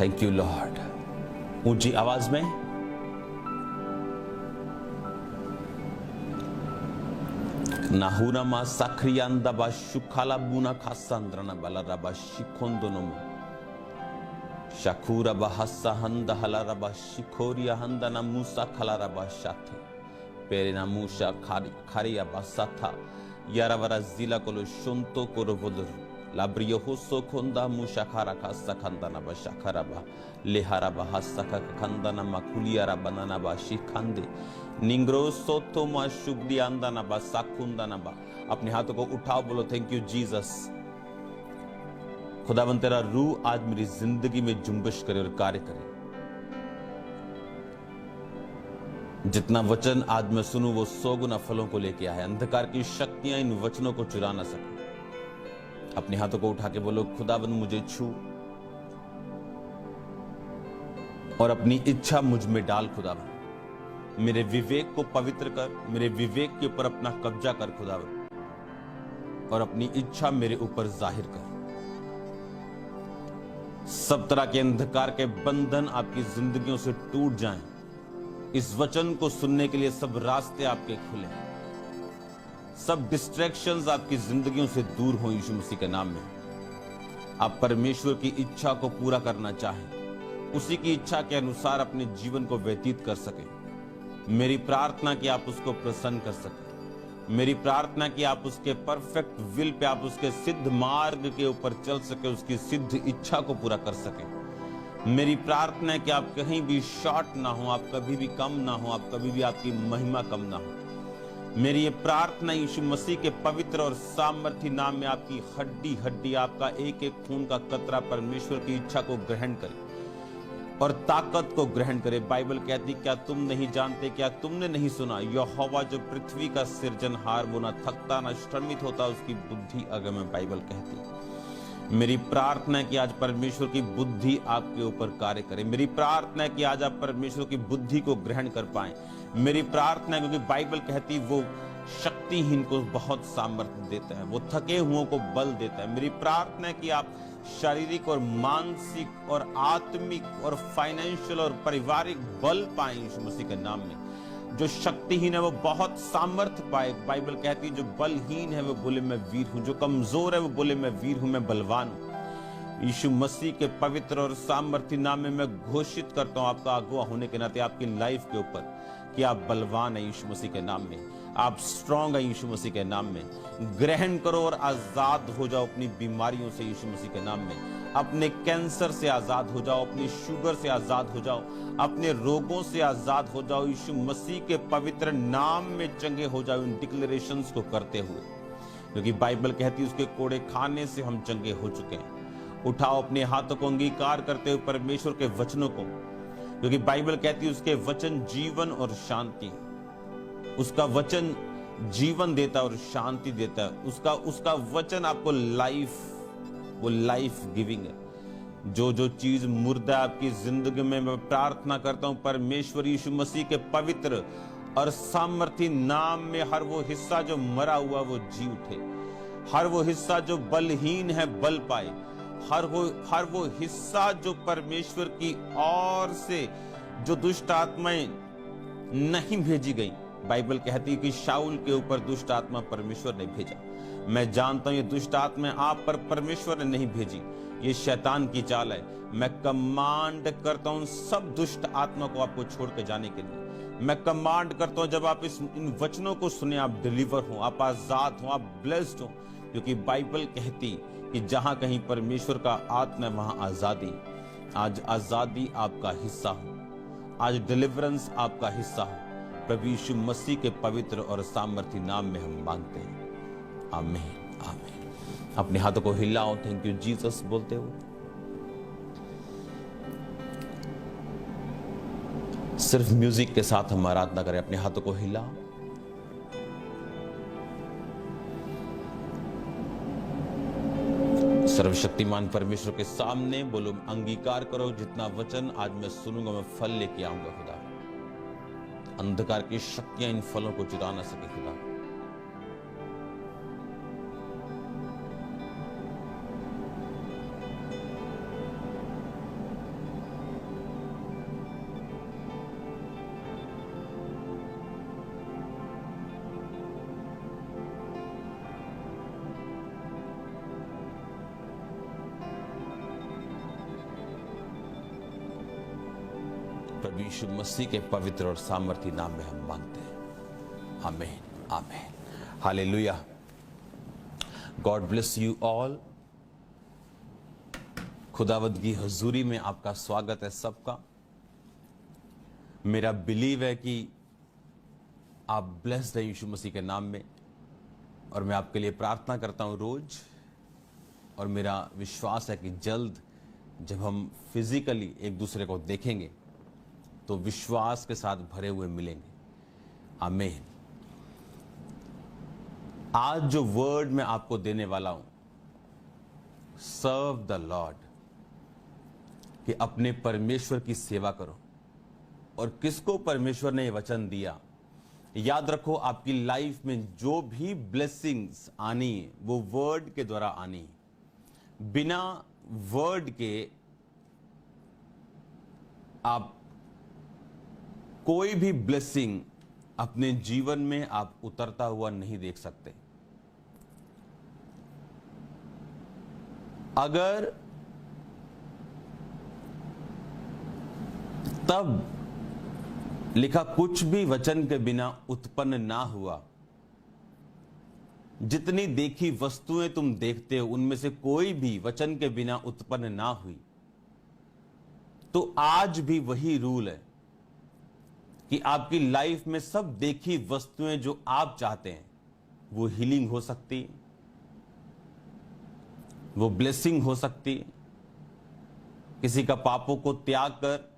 Thank you Lord. ऊंची आवाज में नाहुना साखरियांदा बा शुखाला बुना खासांद्रना बालाराबा शिखोंदोनोमो शाखूरा बहस्सा हंदा हलाराबा शिखोरिया हंदना मूसा खलाराबा शाथे पेरेना मूसा खारिया बासाथा यारावरा जिला कोलो शोंतो कोरोबोदर लाब्रियो होसो खोंदा मूसा खारा खासा खंदना बा शाखराबा लेहाराबा हस्सा खंदना मकुलियारा बनाना बा शिखांदे निंग्रो सोतो मा शुभदी अंदना बा साकुंदना बा। अपने हाथों को उठाओ, बोलो थैंक यू जीसस। खुदावन तेरा रूह आज मेरी जिंदगी में जुम्बिश करे और कार्य करे। जितना वचन आज मैं सुनूं वो 100 गुना फलों को लेके आए। अंधकार की शक्तियां इन वचनों को चुरा ना सके। अपने हाथों को उठा के बोलो खुदावन मुझे छू और अपनी इच्छा मुझ में डाल। खुदावन मेरे विवेक को पवित्र कर, मेरे विवेक के ऊपर अपना कब्जा कर खुदावन, और अपनी इच्छा मेरे ऊपर जाहिर कर। सब तरह के अंधकार के बंधन आपकी जिंदगियों से टूट जाएं। इस वचन को सुनने के लिए सब रास्ते आपके खुले, सब डिस्ट्रैक्शंस आपकी जिंदगियों से दूर हो यीशु मसीह के नाम में। आप परमेश्वर की इच्छा को पूरा करना चाहें, उसी की इच्छा के अनुसार अपने जीवन को व्यतीत कर सके। मेरी प्रार्थना कि आप उसको प्रसन्न कर सके। मेरी प्रार्थना कि आप उसके परफेक्ट विल पे, आप उसके सिद्ध मार्ग के ऊपर चल सके, उसकी सिद्ध इच्छा को पूरा कर सके। मेरी प्रार्थना है कि आप कहीं भी शॉर्ट ना हो, आप कभी भी कम ना हो, आप कभी भी आपकी महिमा कम ना हो। मेरी ये प्रार्थना यीशु मसीह के पवित्र और सामर्थी नाम में आपकी हड्डी हड्डी, आपका एक एक खून का कतरा परमेश्वर की इच्छा को ग्रहण करे और ताकत को ग्रहण करे। बाइबल कहती क्या तुम नहीं जानते, क्या तुमने नहीं सुना, यहोवा जो पृथ्वी का सृजनहार वो ना थकता ना श्रमित होता, उसकी बुद्धि अगम है। बाइबल कहती मेरी प्रार्थना है कि आज परमेश्वर की बुद्धि आपके ऊपर कार्य करे। मेरी प्रार्थना है कि आज आप परमेश्वर की बुद्धि को ग्रहण कर पाएं। मेरी प्रार्थना है क्योंकि बाइबल कहती वो शक्तिहीन को बहुत सामर्थ्य देता है, वो थके हुओं को बल देता है। मेरी प्रार्थना है कि आप शारीरिक और मानसिक और आत्मिक और फाइनेंशियल और पारिवारिक बल पाएं यीशु मसीह के नाम में। जो शक्तिहीन है वो बहुत सामर्थ्य पाए। बाइबल कहती है जो बलहीन है वो बोले मैं वीर हूं, जो कमजोर है वो बोले मैं वीर हूं, मैं बलवान हूं। यीशु मसीह के पवित्र और सामर्थ्य नाम में मैं घोषित करता हूं आपका अगुवा होने के नाते आपकी लाइफ के ऊपर कि आप बलवान है यीशु मसीह के नाम में, आप स्ट्रांग है यीशु मसीह के नाम में। ग्रहण करो और आजाद हो जाओ अपनी बीमारियों से यीशु मसीह के नाम में। अपने कैंसर से आजाद हो जाओ, अपनी शुगर से आजाद हो जाओ, अपने रोगों से आजाद हो जाओ। यीशु मसीह के पवित्र नाम में चंगे हो जाओ इन डिक्लेरेशंस को करते हुए, क्योंकि बाइबल कहती है उसके कोड़े खाने से हम चंगे हो चुके हैं। उठाओ अपने हाथों को अंगीकार करते हुए परमेश्वर के वचनों को, क्योंकि बाइबल कहती है उसके वचन जीवन और शांति, उसका वचन जीवन देता है और शांति देता है। उसका वचन आपको लाइफ, वो लाइफ गिविंग है। जो चीज मुर्दा आपकी जिंदगी में मैं प्रार्थना करता हूं परमेश्वर यीशु मसीह के पवित्र और सामर्थी नाम में हर वो हिस्सा जो मरा हुआ वो जी उठे, हर वो हिस्सा जो बलहीन है बल पाए, हर वो हिस्सा जो परमेश्वर की ओर से जो दुष्ट आत्माएं नहीं भेजी गई। बाइबल कहती है कि शाऊल के ऊपर दुष्ट आत्मा परमेश्वर ने भेजा। मैं जानता हूं ये दुष्ट आत्मा आप पर परमेश्वर ने नहीं भेजी, ये शैतान की चाल है। मैं कमांड करता हूं सब दुष्ट आत्मा को आपको छोड़ के जाने के लिए। मैं कमांड करता हूं जब आप इन वचनों को सुने आप डिलीवर हो, आप आजाद हो, आप ब्लेस्ड हो, क्योंकि बाइबल कहती कि जहां कहीं परमेश्वर का आत्मा है वहां आजादी। आज आजादी आपका हिस्सा हो, आज डिलीवरेंस आपका हिस्सा हो। प्रभु यीशु मसीह के पवित्र और सामर्थी नाम में हम मांगते हैं, आमीन आमीन। अपने हाथों को हिलाओ, थैंक यू जीसस बोलते हो। सिर्फ म्यूजिक के साथ हम आराधना करें। अपने हाथों को हिलाओ, सर्वशक्तिमान परमेश्वर के सामने बोलो, अंगीकार करो जितना वचन आज मैं सुनूंगा मैं फल लेके आऊंगा खुदा। अंधकार की शक्तियां इन फलों को चुरा ना सके खुदा। प्रभु यीशु मसीह के पवित्र और सामर्थी नाम में हम मांगते हैं, आमीन आमीन, hallelujah. God bless you all. खुदावंद की हजूरी में आपका स्वागत है सबका। मेरा बिलीव है कि आप ब्लेस्ड हैं यीशु मसीह के नाम में, और मैं आपके लिए प्रार्थना करता हूं रोज, और मेरा विश्वास है कि जल्द जब हम फिजिकली एक दूसरे को देखेंगे तो विश्वास के साथ भरे हुए मिलेंगे, आमीन। आज जो वर्ड मैं आपको देने वाला हूं, सर्व द लॉर्ड, कि अपने परमेश्वर की सेवा करो। और किसको परमेश्वर ने यह वचन दिया, याद रखो, आपकी लाइफ में जो भी ब्लेसिंग्स आनी है वो वर्ड के द्वारा आनी है। बिना वर्ड के आप कोई भी ब्लेसिंग अपने जीवन में आप उतरता हुआ नहीं देख सकते। अगर तब लिखा कुछ भी वचन के बिना उत्पन्न ना हुआ, जितनी देखी वस्तुएं तुम देखते हो उनमें से कोई भी वचन के बिना उत्पन्न ना हुई, तो आज भी वही रूल है कि आपकी लाइफ में सब देखी वस्तुएं जो आप चाहते हैं वो हीलिंग हो सकती, वो ब्लेसिंग हो सकती, किसी का पापों को त्याग कर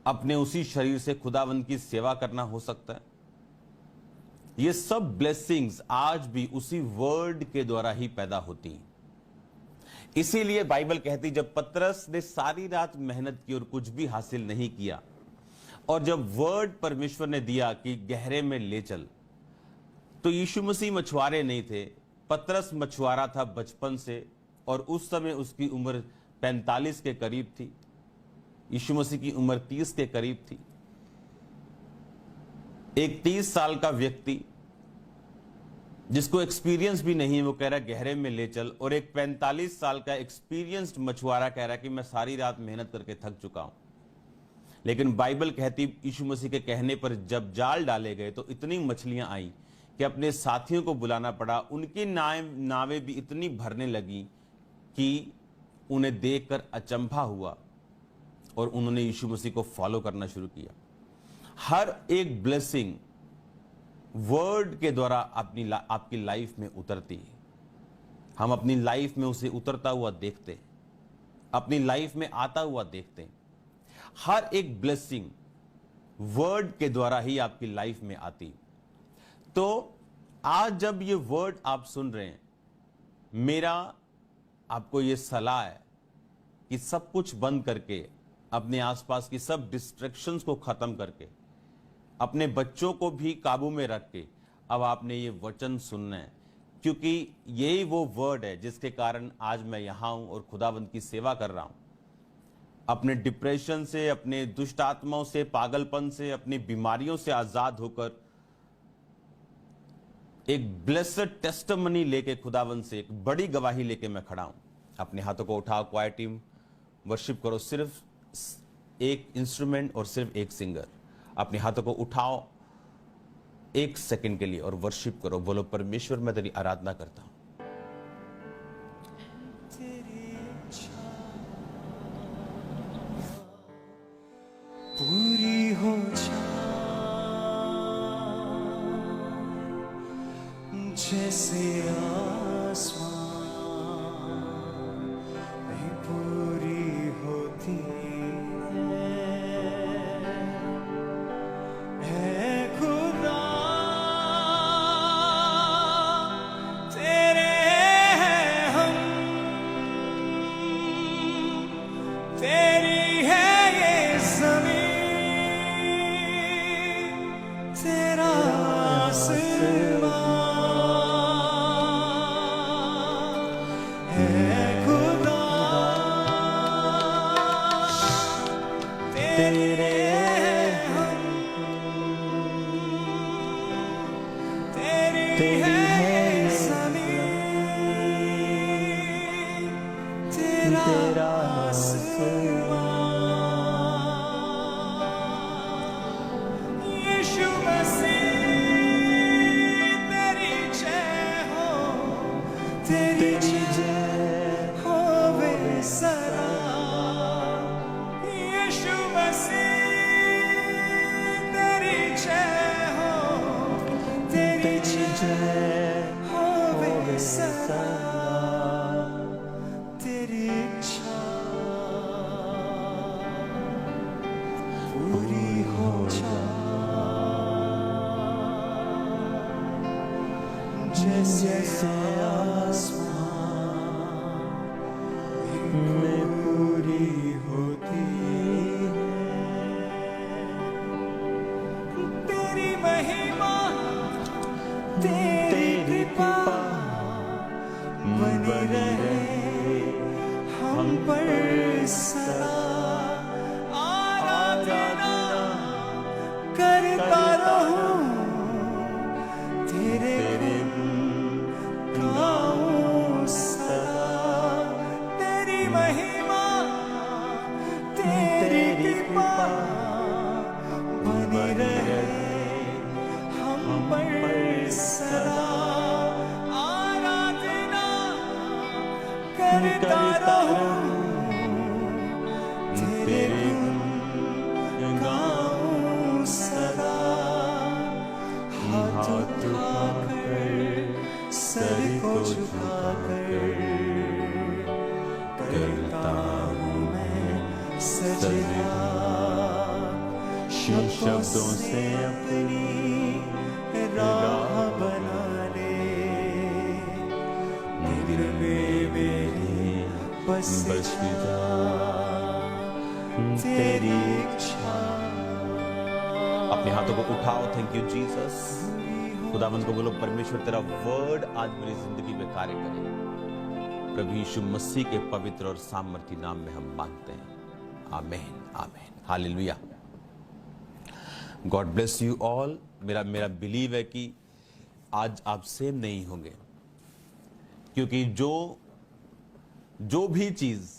अपने उसी शरीर से खुदावंद की सेवा करना हो सकता है। ये सब ब्लेसिंग्स आज भी उसी वर्ड के द्वारा ही पैदा होती हैं। इसीलिए बाइबल कहती, जब पतरस ने सारी रात मेहनत की और कुछ भी हासिल नहीं किया, और जब वर्ड परमेश्वर ने दिया कि गहरे में ले चल, तो यीशु मसीह मछुआरे नहीं थे, पतरस मछुआरा था बचपन से, और उस समय उसकी उम्र 45 के करीब थी, यीशु मसीह की उम्र 30 के करीब थी। एक 30 साल का व्यक्ति जिसको एक्सपीरियंस भी नहीं है, वो कह रहा है गहरे में ले चल, और एक 45 साल का एक्सपीरियंस्ड मछुआरा कह रहा है कि मैं सारी रात मेहनत करके थक चुका हूं। लेकिन बाइबल कहती, यीशु मसीह के कहने पर जब जाल डाले गए तो इतनी मछलियां आई कि अपने साथियों को बुलाना पड़ा। उनकी नावें भी इतनी भरने लगी कि उन्हें देखकर अचंभा हुआ, और उन्होंने यीशु मसीह को फॉलो करना शुरू किया। हर एक ब्लेसिंग वर्ड के द्वारा आपकी लाइफ में उतरती है। हम अपनी लाइफ में उसे उतरता हुआ देखते हैं, अपनी लाइफ में आता हुआ देखते हैं। हर एक ब्लेसिंग वर्ड के द्वारा ही आपकी लाइफ में आती। तो आज जब ये वर्ड आप सुन रहे हैं, मेरा आपको ये सलाह है कि सब कुछ बंद करके, अपने आसपास की सब डिस्ट्रैक्शंस को खत्म करके, अपने बच्चों को भी काबू में रख के अब आपने ये वचन सुनना है, क्योंकि यही वो वर्ड है जिसके कारण आज मैं यहां हूं और खुदावंद की सेवा कर रहा हूं। अपने डिप्रेशन से, अपने दुष्ट आत्माओं से, पागलपन से, अपनी बीमारियों से आजाद होकर एक ब्लेस्ड टेस्टिमनी लेके, खुदावंद से एक बड़ी गवाही लेके मैं खड़ा हूं। अपने हाथों को उठाओ, क्वायर टीम वर्शिप करो, सिर्फ एक इंस्ट्रूमेंट और सिर्फ एक सिंगर। अपने हाथों को उठाओ 1 सेकंड के लिए और वर्शिप करो। बोलो, परमेश्वर मैं तेरी आराधना करता हूं। पूरी हो जाए जैसे आसमां में पूरी होती है खुदा, तेरे हैं हम, तेरी है ये ज़मीं, तेरा आसमां है खुदा, तेरे हम, तेरी है ये ज़मीं, तेरा आसमां जय होवे सदा तेरी इच्छा पूरी हो जाए जैसे आसमान में पूरी होती है तेरी महिमा तेरी कृपा बनी रहे हम पर सदा आराधना करता रहूं तेरे गाऊं सदा तेरी महिमा तेरी कृपा बनी रहे हम पर सदा आराधना करता रहूं तेरे गुण गाऊं सदा हाथ उठाकर सर को झुकाकर करता हूँ मैं सजदा शब्दों से अपनी राह बना ले दिल में मेरे बस जा तेरी इच्छा अपने हाथों को उठाओ। Thank you Jesus. खुदावंद को बोलो परमेश्वर तेरा वर्ड आज मेरी जिंदगी में कार्य करे। प्रभु यीशु मसीह के पवित्र और सामर्थी नाम में हम मांगते हैं, आमीन आमीन hallelujah. God bless you all. मेरा बिलीव है कि आज आप सेम नहीं होंगे, क्योंकि जो भी चीज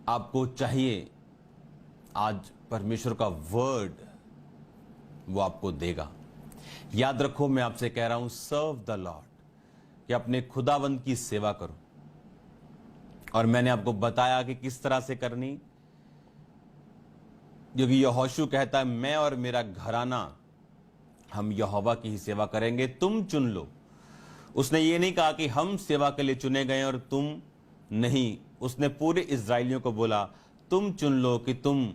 आपको चाहिए आज परमेश्वर का वर्ड वो आपको देगा। याद रखो, मैं आपसे कह रहा हूं सर्व द लॉर्ड, कि अपने खुदावंद की सेवा करो। और मैंने आपको बताया कि किस तरह से करनी, क्योंकि यहोशू कहता है मैं और मेरा घराना हम यहोवा की ही सेवा करेंगे, तुम चुन लो। उसने ये नहीं कहा कि हम सेवा के लिए चुने गए और तुम नहीं। उसने पूरे इस्राएलियों को बोला तुम चुन लो कि तुम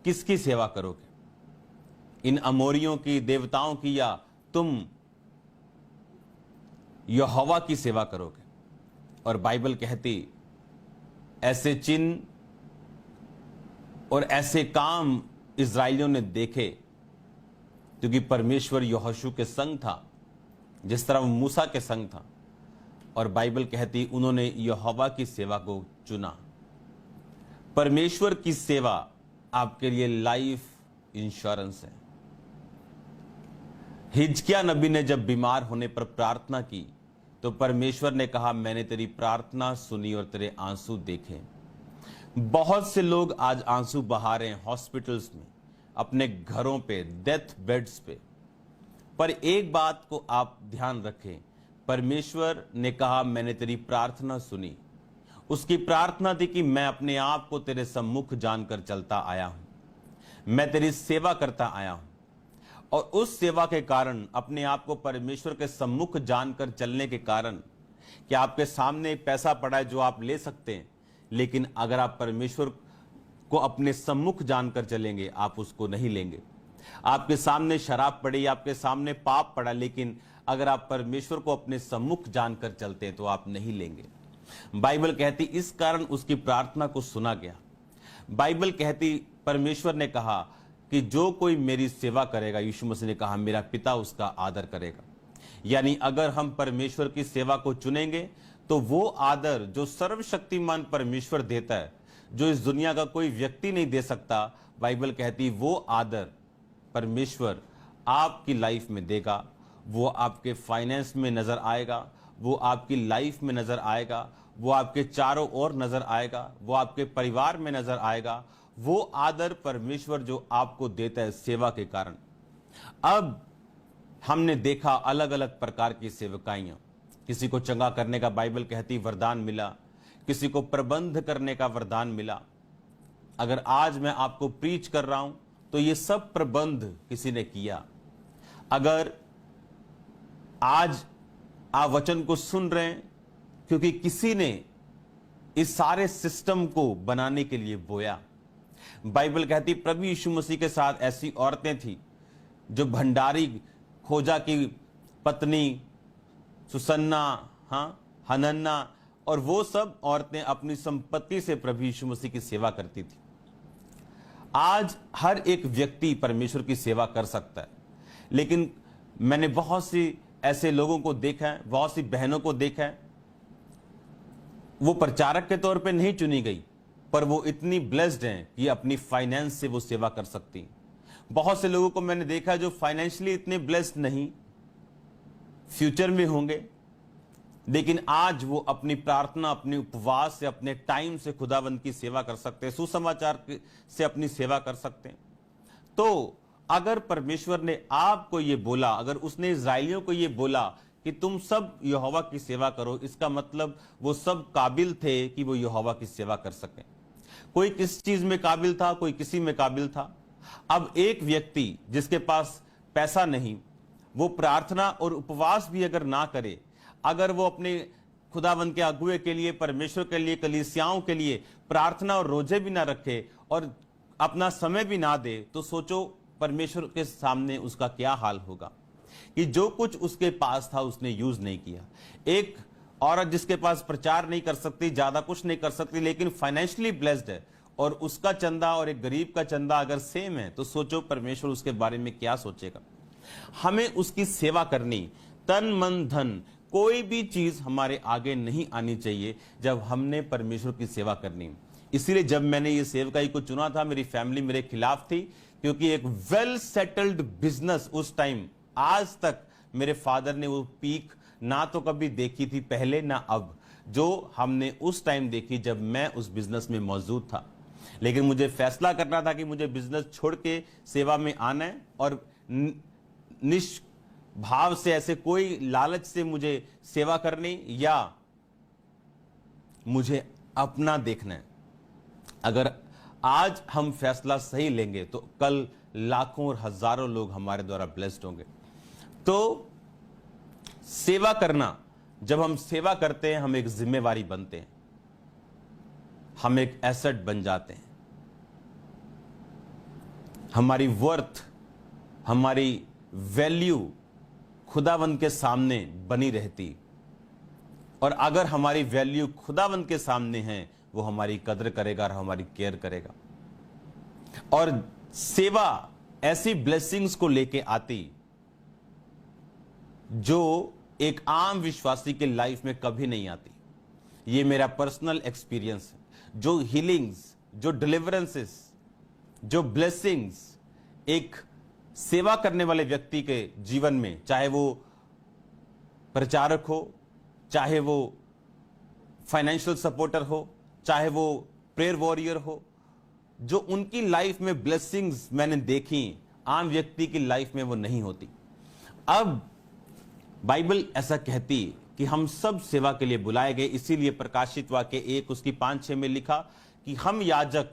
किसकी सेवा करोगे, इन अमोरियों की, देवताओं की, या तुम यहोवा की सेवा करोगे। और बाइबल कहती ऐसे चिन्ह और ऐसे काम इस्राएलियों ने देखे, क्योंकि परमेश्वर यहोशू के संग था जिस तरह वो मूसा के संग था। और बाइबल कहती उन्होंने यहोवा की सेवा को चुना। परमेश्वर की सेवा आपके लिए लाइफ इंश्योरेंस है। हिजकिया नबी ने जब बीमार होने पर प्रार्थना की तो परमेश्वर ने कहा मैंने तेरी प्रार्थना सुनी और तेरे आंसू देखे। बहुत से लोग आज आंसू बहा रहे हैं हॉस्पिटल्स में, अपने घरों पे, डेथ बेड्स पे। पर एक बात को आप ध्यान रखें, परमेश्वर ने कहा मैंने तेरी प्रार्थना सुनी। उसकी प्रार्थना थी कि मैं अपने आप को तेरे सम्मुख जानकर चलता आया हूं, मैं तेरी सेवा करता आया हूं। और उस सेवा के कारण, अपने आप को परमेश्वर के सम्मुख जानकर चलने के कारण, कि आपके सामने एक पैसा पड़ा है जो आप ले सकते हैं, लेकिन अगर आप परमेश्वर को अपने सम्मुख जानकर चलेंगे आप उसको नहीं लेंगे। आपके सामने शराब पड़ी, आपके सामने पाप पड़ा, लेकिन अगर आप परमेश्वर को अपने सम्मुख जानकर चलते हैं तो आप नहीं लेंगे। बाइबल कहती इस कारण उसकी प्रार्थना को सुना गया। बाइबल कहती परमेश्वर ने कहा कि जो कोई मेरी सेवा करेगा, यीशु मसीह ने कहा मेरा पिता उसका आदर करेगा। यानी अगर हम परमेश्वर की सेवा को चुनेंगे तो वो आदर जो सर्वशक्तिमान परमेश्वर देता है, जो इस दुनिया का कोई व्यक्ति नहीं दे सकता, बाइबल कहती वो आदर परमेश्वर आपकी लाइफ में देगा। वो आपके फाइनेंस में नजर आएगा, वो आपकी लाइफ में नजर आएगा, वो आपके चारों ओर नजर आएगा, वो आपके परिवार में नजर आएगा। वो आदर परमेश्वर जो आपको देता है सेवा के कारण। अब हमने देखा अलग अलग प्रकार की सेवकाइयां। किसी को चंगा करने का बाइबल कहती वरदान मिला, किसी को प्रबंध करने का वरदान मिला। अगर आज मैं आपको प्रीच कर रहा हूं तो ये सब प्रबंध किसी ने किया। अगर आज आप वचन को सुन रहे हैं क्योंकि किसी ने इस सारे सिस्टम को बनाने के लिए बोया। बाइबल कहती प्रभु यीशु मसीह के साथ ऐसी औरतें थी जो भंडारी खोजा की पत्नी सुसन्ना, हनन्ना और वो सब औरतें अपनी संपत्ति से प्रभु यीशु मसीह की सेवा करती थी। आज हर एक व्यक्ति परमेश्वर की सेवा कर सकता है, लेकिन मैंने बहुत सी ऐसे लोगों को देखा है, बहुत सी बहनों को देखा है, वो प्रचारक के तौर पे नहीं चुनी गई, पर वो इतनी ब्लेस्ड हैं कि अपनी फाइनेंस से वो सेवा कर सकती हैं। बहुत से लोगों को मैंने देखा जो फाइनेंशियली इतने ब्लेस्ड नहीं, फ्यूचर में होंगे, लेकिन आज वो अपनी प्रार्थना, अपने उपवास से, अपने टाइम से खुदावंद की सेवा कर सकते हैं, सुसमाचार से अपनी सेवा कर सकते हैं। तो अगर परमेश्वर ने आपको ये बोला, अगर उसने इस्राएलियों को ये बोला कि तुम सब यहोवा की सेवा करो, इसका मतलब वो सब काबिल थे कि वो यहोवा की सेवा कर सकें। कोई किस चीज में काबिल था, कोई किसी में काबिल था। अब एक व्यक्ति जिसके पास पैसा नहीं, वो प्रार्थना और उपवास भी अगर ना करे, अगर वो अपने खुदावंद के अगुए के लिए, परमेश्वर के लिए, कलीसियाओं के लिए प्रार्थना और रोजे भी ना रखे और अपना समय भी ना दे, तो सोचो परमेश्वर के सामने उसका क्या हाल होगा कि जो कुछ उसके पास था उसने यूज नहीं किया। एक औरत जिसके पास प्रचार नहीं कर सकती, ज्यादा कुछ नहीं कर सकती, लेकिन फाइनेंशियली ब्लेस्ड है, और उसका चंदा और एक गरीब का चंदा अगर सेम है, तो सोचो परमेश्वर उसके बारे में क्या सोचेगा। हमें उसकी सेवा करनी, तन मन धन कोई भी चीज हमारे आगे नहीं आनी चाहिए जब हमने परमेश्वर की सेवा करनी। इसीलिए जब मैंने ये सेवकाई को चुना था, मेरी फैमिली मेरे खिलाफ थी, क्योंकि एक वेल सेटल्ड बिजनेस उस टाइम, आज तक मेरे फादर ने वो पीक ना तो कभी देखी थी पहले ना अब, जो हमने उस टाइम देखी जब मैं उस बिजनेस में मौजूद था। लेकिन मुझे फैसला करना था कि मुझे बिजनेस छोड़ के सेवा में आना है, और निष्भाव से, ऐसे कोई लालच से मुझे सेवा करनी या मुझे अपना देखना है। अगर आज हम फैसला सही लेंगे तो कल लाखों और हजारों लोग हमारे द्वारा ब्लेस्ड होंगे। तो सेवा करना, जब हम सेवा करते हैं हम एक जिम्मेवारी बनते हैं, हम एक एसेट बन जाते हैं। हमारी वर्थ, हमारी वैल्यू खुदावंद के सामने बनी रहती, और अगर हमारी वैल्यू खुदावंद के सामने है, वो हमारी कदर करेगा और हमारी केयर करेगा। और सेवा ऐसी ब्लेसिंग्स को लेके आती जो एक आम विश्वासी के लाइफ में कभी नहीं आती। ये मेरा पर्सनल एक्सपीरियंस है। जो हीलिंग्स, जो डिलीवरेंसेस, जो ब्लेसिंग्स एक सेवा करने वाले व्यक्ति के जीवन में, चाहे वो प्रचारक हो, चाहे वो फाइनेंशियल सपोर्टर हो, चाहे वो प्रेयर वॉरियर हो, जो उनकी लाइफ में ब्लेसिंग्स मैंने देखी, आम व्यक्ति की लाइफ में वो नहीं होती। अब बाइबल ऐसा कहती कि हम सब सेवा के लिए बुलाए गए, इसीलिए प्रकाशित वाक्य 1 उसकी 5-6 में लिखा कि हम याजक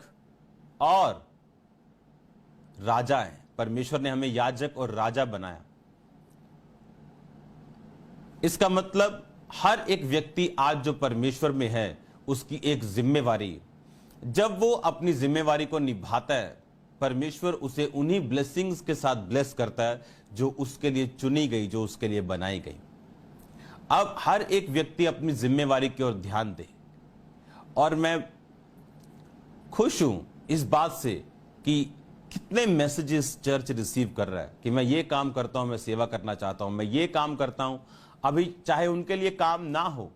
और राजा हैं। परमेश्वर ने हमें याजक और राजा बनाया। इसका मतलब हर एक व्यक्ति आज जो परमेश्वर में है, उसकी एक जिम्मेवारी, जब वो अपनी जिम्मेवारी को निभाता है, परमेश्वर उसे उन्हीं ब्लेसिंग्स के साथ ब्लेस करता है जो उसके लिए चुनी गई, जो उसके लिए बनाई गई। अब हर एक व्यक्ति अपनी जिम्मेवारी की ओर ध्यान दे, और मैं खुश हूं इस बात से कि कितने मैसेजेस चर्च रिसीव कर रहा है कि मैं ये काम करता हूं, मैं सेवा करना चाहता हूं, मैं ये काम करता हूं। अभी चाहे उनके लिए काम ना हो,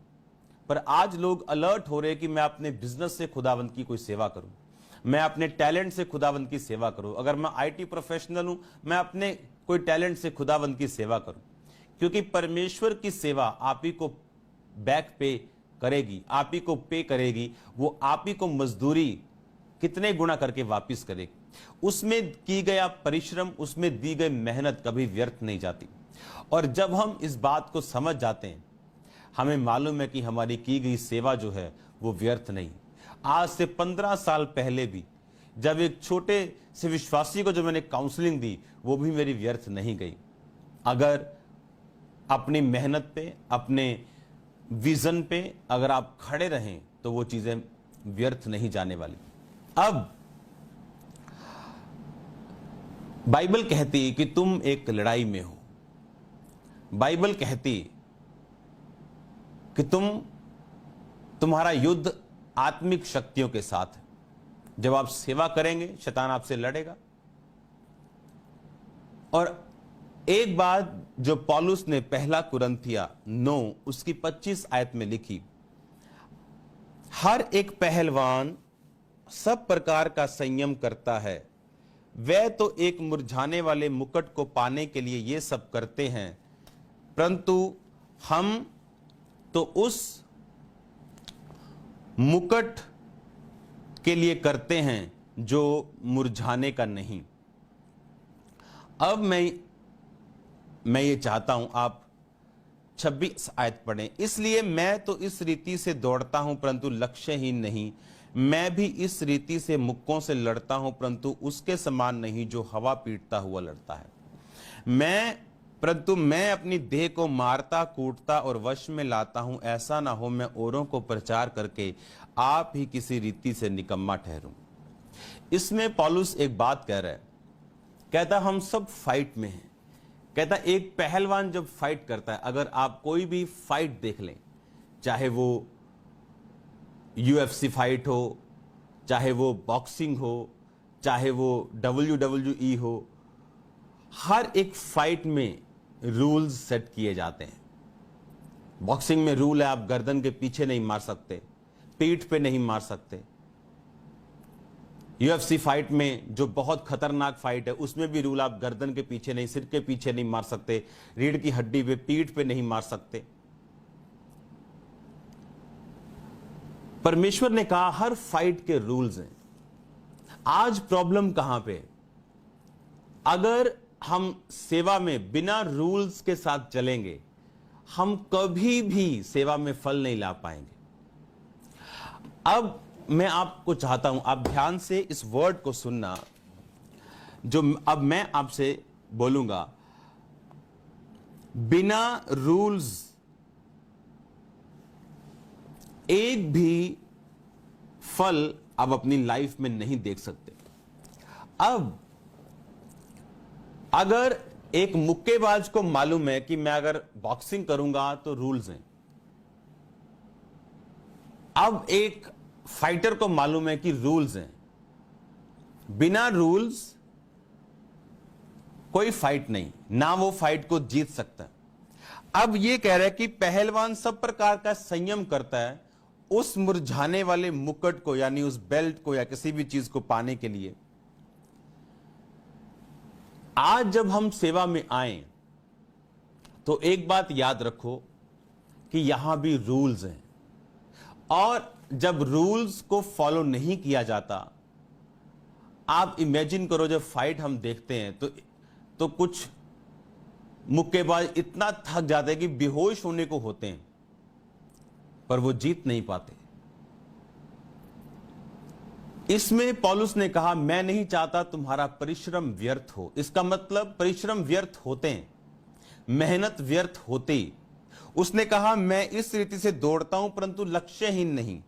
पर आज लोग अलर्ट हो रहे हैं कि मैं अपने बिजनेस से खुदावंद की कोई सेवा करूं, मैं अपने टैलेंट से खुदावंद की सेवा करूं। अगर मैं आईटी प्रोफेशनल हूं, मैं अपने कोई टैलेंट से खुदावंद की सेवा करूं, क्योंकि परमेश्वर की सेवा आप ही को बैक पे करेगी, आप ही को पे करेगी, वो आप ही को मजदूरी कितने गुना करके वापस करेगी। उसमें की गया परिश्रम, उसमें दी गई मेहनत कभी व्यर्थ नहीं जाती। और जब हम इस बात को समझ जाते हैं, हमें मालूम है कि हमारी की गई सेवा जो है वो व्यर्थ नहीं। आज से 15 साल पहले भी जब एक छोटे से विश्वासी को जो मैंने काउंसलिंग दी, वो भी मेरी व्यर्थ नहीं गई। अगर अपनी मेहनत पे, अपने विजन पे अगर आप खड़े रहें तो वो चीजें व्यर्थ नहीं जाने वाली। अब बाइबल कहती है कि तुम एक लड़ाई में हो। बाइबल कहती है कि तुम्हारा युद्ध आत्मिक शक्तियों के साथ है। जब आप सेवा करेंगे शैतान आपसे लड़ेगा। और एक बात जो पौलुस ने पहला कुरिन्थिया 9 उसकी 25 आयत में लिखी, हर एक पहलवान सब प्रकार का संयम करता है। वह तो एक मुरझाने वाले मुकुट को पाने के लिए ये सब करते हैं, परंतु हम तो उस मुकुट के लिए करते हैं जो मुरझाने का नहीं। अब मैं ये चाहता हूं आप 26 आयत पढ़ें। इसलिए मैं तो इस रीति से दौड़ता हूं परंतु लक्ष्यहीन नहीं, मैं भी इस रीति से मुक्कों से लड़ता हूं परंतु उसके समान नहीं जो हवा पीटता हुआ लड़ता है। परंतु मैं अपनी देह को मारता कूटता और वश में लाता हूं, ऐसा ना हो मैं औरों को प्रचार करके आप ही किसी रीति से निकम्मा ठहरूं। इसमें पौलुस एक बात कह रहा है, कहता हम सब फाइट में हैं। कहता एक पहलवान जब फाइट करता है, अगर आप कोई भी फाइट देख लें, चाहे वो UFC फाइट हो, चाहे वो बॉक्सिंग हो, चाहे वो WWE हो, हर एक फाइट में रूल्स सेट किए जाते हैं। बॉक्सिंग में रूल है आप गर्दन के पीछे नहीं मार सकते, पीठ पे नहीं मार सकते। UFC फाइट में जो बहुत खतरनाक फाइट है उसमें भी रूल, आप गर्दन के पीछे नहीं, सिर के पीछे नहीं मार सकते, रीढ़ की हड्डी पे, पीठ पे नहीं मार सकते। परमेश्वर ने कहा हर फाइट के रूल्स हैं। आज प्रॉब्लम कहां पे? अगर हम सेवा में बिना रूल्स के साथ चलेंगे, हम कभी भी सेवा में फल नहीं ला पाएंगे। अब मैं आपको चाहता हूं, आप ध्यान से इस वर्ड को सुनना जो अब मैं आपसे बोलूंगा। बिना रूल्स एक भी फल आप अपनी लाइफ में नहीं देख सकते। अब अगर एक मुक्केबाज को मालूम है कि मैं अगर बॉक्सिंग करूंगा तो रूल्स हैं, अब एक फाइटर को मालूम है कि रूल्स हैं, बिना रूल्स कोई फाइट नहीं, ना वो फाइट को जीत सकता। अब ये कह रहा है कि पहलवान सब प्रकार का संयम करता है उस मुरझाने वाले मुकुट को, यानी उस बेल्ट को या किसी भी चीज को पाने के लिए। आज जब हम सेवा में आए तो एक बात याद रखो कि यहां भी रूल्स हैं, और जब रूल्स को फॉलो नहीं किया जाता, आप इमेजिन करो जब फाइट हम देखते हैं तो कुछ मुक्केबाज इतना थक जाते हैं कि बेहोश होने को होते हैं, पर वो जीत नहीं पाते। इसमें पौलुस ने कहा मैं नहीं चाहता तुम्हारा परिश्रम व्यर्थ हो। इसका मतलब परिश्रम व्यर्थ होते हैं, मेहनत व्यर्थ होती। उसने कहा मैं इस रीति से दौड़ता हूं परंतु लक्ष्यहीन नहीं,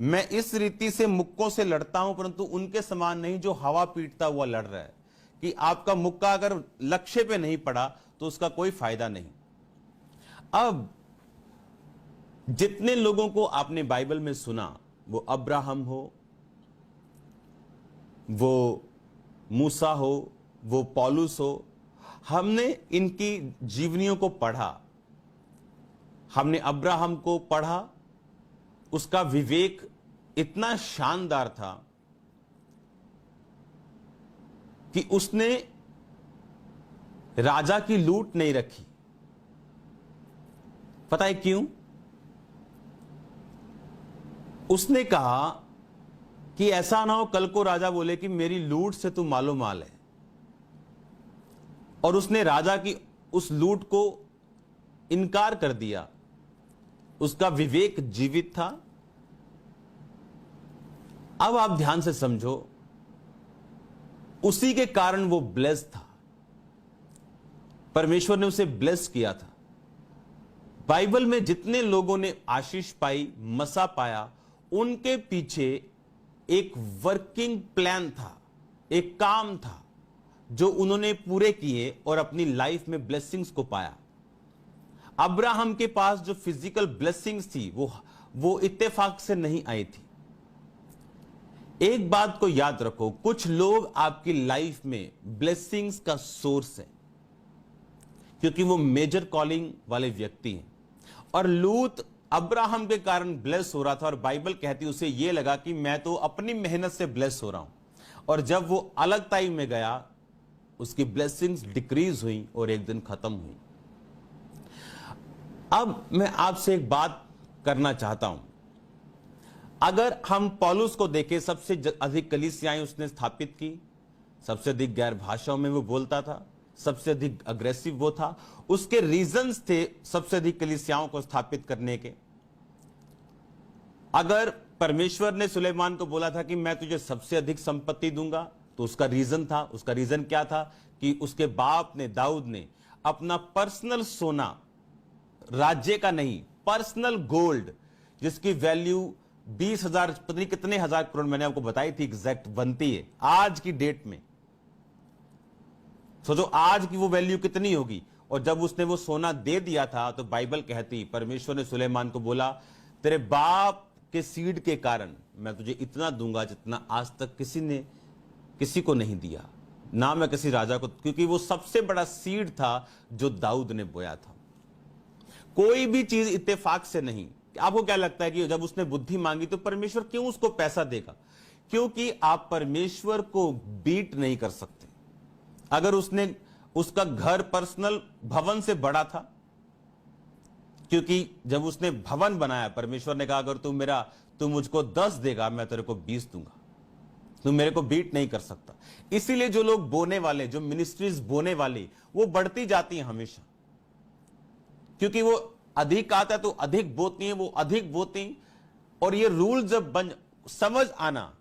मैं इस रीति से मुक्कों से लड़ता हूं परंतु उनके समान नहीं जो हवा पीटता हुआ लड़ रहा है। कि आपका मुक्का अगर लक्ष्य पे नहीं पड़ा तो उसका कोई फायदा नहीं। अब जितने लोगों को आपने बाइबल में सुना, वो अब्राहम हो, वो मूसा हो, वो पौलुस हो, हमने इनकी जीवनियों को पढ़ा। हमने अब्राहम को पढ़ा, उसका विवेक इतना शानदार था कि उसने राजा की लूट नहीं रखी। पता है क्यों? उसने कहा कि ऐसा ना हो कल को राजा बोले कि मेरी लूट से तू मालो माल है, और उसने राजा की उस लूट को इनकार कर दिया। उसका विवेक जीवित था। अब आप ध्यान से समझो, उसी के कारण वो ब्लेस्ड था, परमेश्वर ने उसे ब्लेस किया था। बाइबल में जितने लोगों ने आशीष पाई, मसा पाया, उनके पीछे एक वर्किंग प्लान था, एक काम था जो उन्होंने पूरे किए और अपनी लाइफ में ब्लेसिंग्स को पाया। अब्राहम के पास जो फिजिकल ब्लेसिंग्स थी वो इत्तेफाक से नहीं आई थी। एक बात को याद रखो, कुछ लोग आपकी लाइफ में ब्लेसिंग्स का सोर्स है क्योंकि वो मेजर कॉलिंग वाले व्यक्ति हैं। और लूत अब्राहम के कारण ब्लेस हो रहा था और बाइबल कहती उसे ये लगा कि मैं तो अपनी मेहनत से ब्लेस हो रहा हूं। और जब वो अलगताई में गया, उसकी ब्लेसिंग्स डिक्रीज हुई और एक दिन खत्म हुई। अब मैं आपसे एक बात करना चाहता हूं। अगर हम पौलुस को देखें, सबसे अधिक कलीसियाएं उसने स्थापित की, सबसे अधिक गैर भाषाओं में वो बोलता था, सबसे अधिक अग्रेसिव वो था। उसके रीजंस थे सबसे अधिक कलीसियाओं को स्थापित करने के। अगर परमेश्वर ने सुलेमान को बोला था कि मैं तुझे सबसे अधिक संपत्ति दूंगा, तो उसका रीजन था। उसका रीजन क्या था कि उसके बाप ने, दाऊद ने, अपना पर्सनल सोना, राज्य का नहीं, पर्सनल गोल्ड, जिसकी वैल्यू 20,000 पता नहीं कितने हजार करोड़, मैंने आपको बताई थी, एग्जैक्ट बनती है आज की डेट में। सोचो आज की वो वैल्यू कितनी होगी। और जब उसने वो सोना दे दिया था तो बाइबल कहती, परमेश्वर ने सुलेमान को बोला, तेरे बाप के सीड के कारण मैं तुझे इतना दूंगा जितना आज तक किसी को नहीं दिया, ना मैं किसी राजा को, क्योंकि वो सबसे बड़ा सीड था जो दाऊद ने बोया था। कोई भी चीज इत्तेफाक से नहीं। आपको क्या लगता है कि जब उसने बुद्धि मांगी तो परमेश्वर क्यों उसको पैसा देगा? क्योंकि आप परमेश्वर को बीट नहीं कर सकते। अगर उसका घर पर्सनल भवन से बड़ा था, क्योंकि जब उसने भवन बनाया, परमेश्वर ने कहा अगर तू मुझको 10 देगा, मैं तेरे को 20 दूंगा, तू मेरे को बीट नहीं कर सकता। इसीलिए जो लोग बोने वाले, जो मिनिस्ट्रीज बोने वाली, वो बढ़ती जाती हैं हमेशा, क्योंकि वो अधिक आता है तो अधिक बोती हैं, वो अधिक बोती। और ये रूल जब समझ आना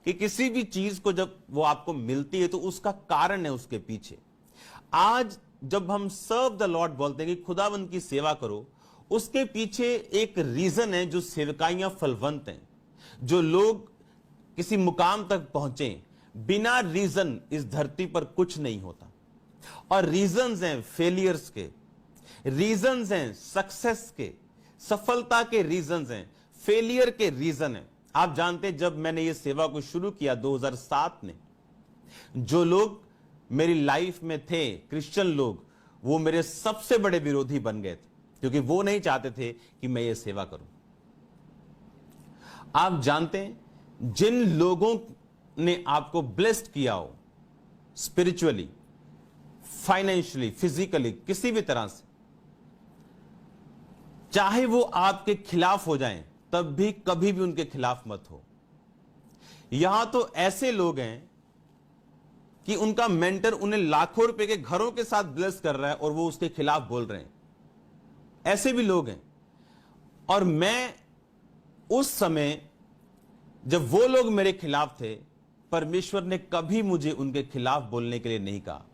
कि किसी भी चीज को जब वो आपको मिलती है तो उसका कारण है उसके पीछे। आज जब हम सर्व द लॉर्ड बोलते हैं कि खुदावंद की सेवा करो, उसके पीछे एक रीजन है जो सेवकाइयां फलवंत हैं। जो लोग किसी मुकाम तक पहुंचे, बिना रीजन इस धरती पर कुछ नहीं होता। और रीजंस हैं फेलियर्स के, रीजंस हैं सक्सेस के, सफलता के रीजंस हैं, फेलियर के रीजन हैं। आप जानते हैं, जब मैंने ये सेवा को शुरू किया 2007 में, जो लोग मेरी लाइफ में थे, क्रिश्चियन लोग, वो मेरे सबसे बड़े विरोधी बन गए थे, क्योंकि वो नहीं चाहते थे कि मैं ये सेवा करूं। आप जानते हैं, जिन लोगों ने आपको ब्लेस्ड किया हो, स्पिरिचुअली, फाइनेंशियली, फिजिकली, किसी भी तरह से, चाहे वो आपके खिलाफ हो जाएं, तब भी कभी भी उनके खिलाफ मत हो। यहां तो ऐसे लोग हैं कि उनका मेंटर उन्हें लाखों रुपए के घरों के साथ ब्लेस कर रहा है और वो उसके खिलाफ बोल रहे हैं। ऐसे भी लोग हैं। और मैं उस समय जब वो लोग मेरे खिलाफ थे, परमेश्वर ने कभी मुझे उनके खिलाफ बोलने के लिए नहीं कहा।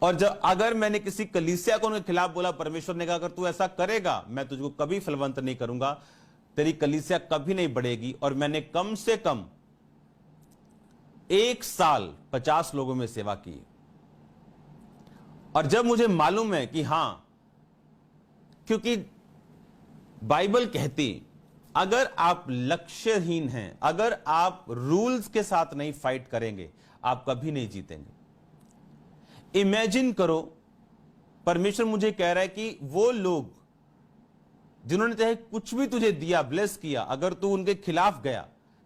और जब अगर मैंने किसी कलीसिया को उनके खिलाफ बोला, परमेश्वर ने कहा अगर तू ऐसा करेगा, मैं तुझको कभी फलवंत नहीं करूंगा, तेरी कलीसिया कभी नहीं बढ़ेगी। और मैंने कम से कम 1 साल 50 लोगों में सेवा की। और जब मुझे मालूम है कि हां, क्योंकि बाइबल कहती, अगर आप लक्ष्यहीन हैं, अगर आप रूल्स के साथ नहीं फाइट करेंगे, आप कभी नहीं जीतेंगे। इमेजिन करो, परमेश्वर मुझे कह रहा है कि वो लोग जिन्होंने चाहे कुछ भी तुझे दिया, ब्लेस किया, अगर तू उनके खिलाफ गया,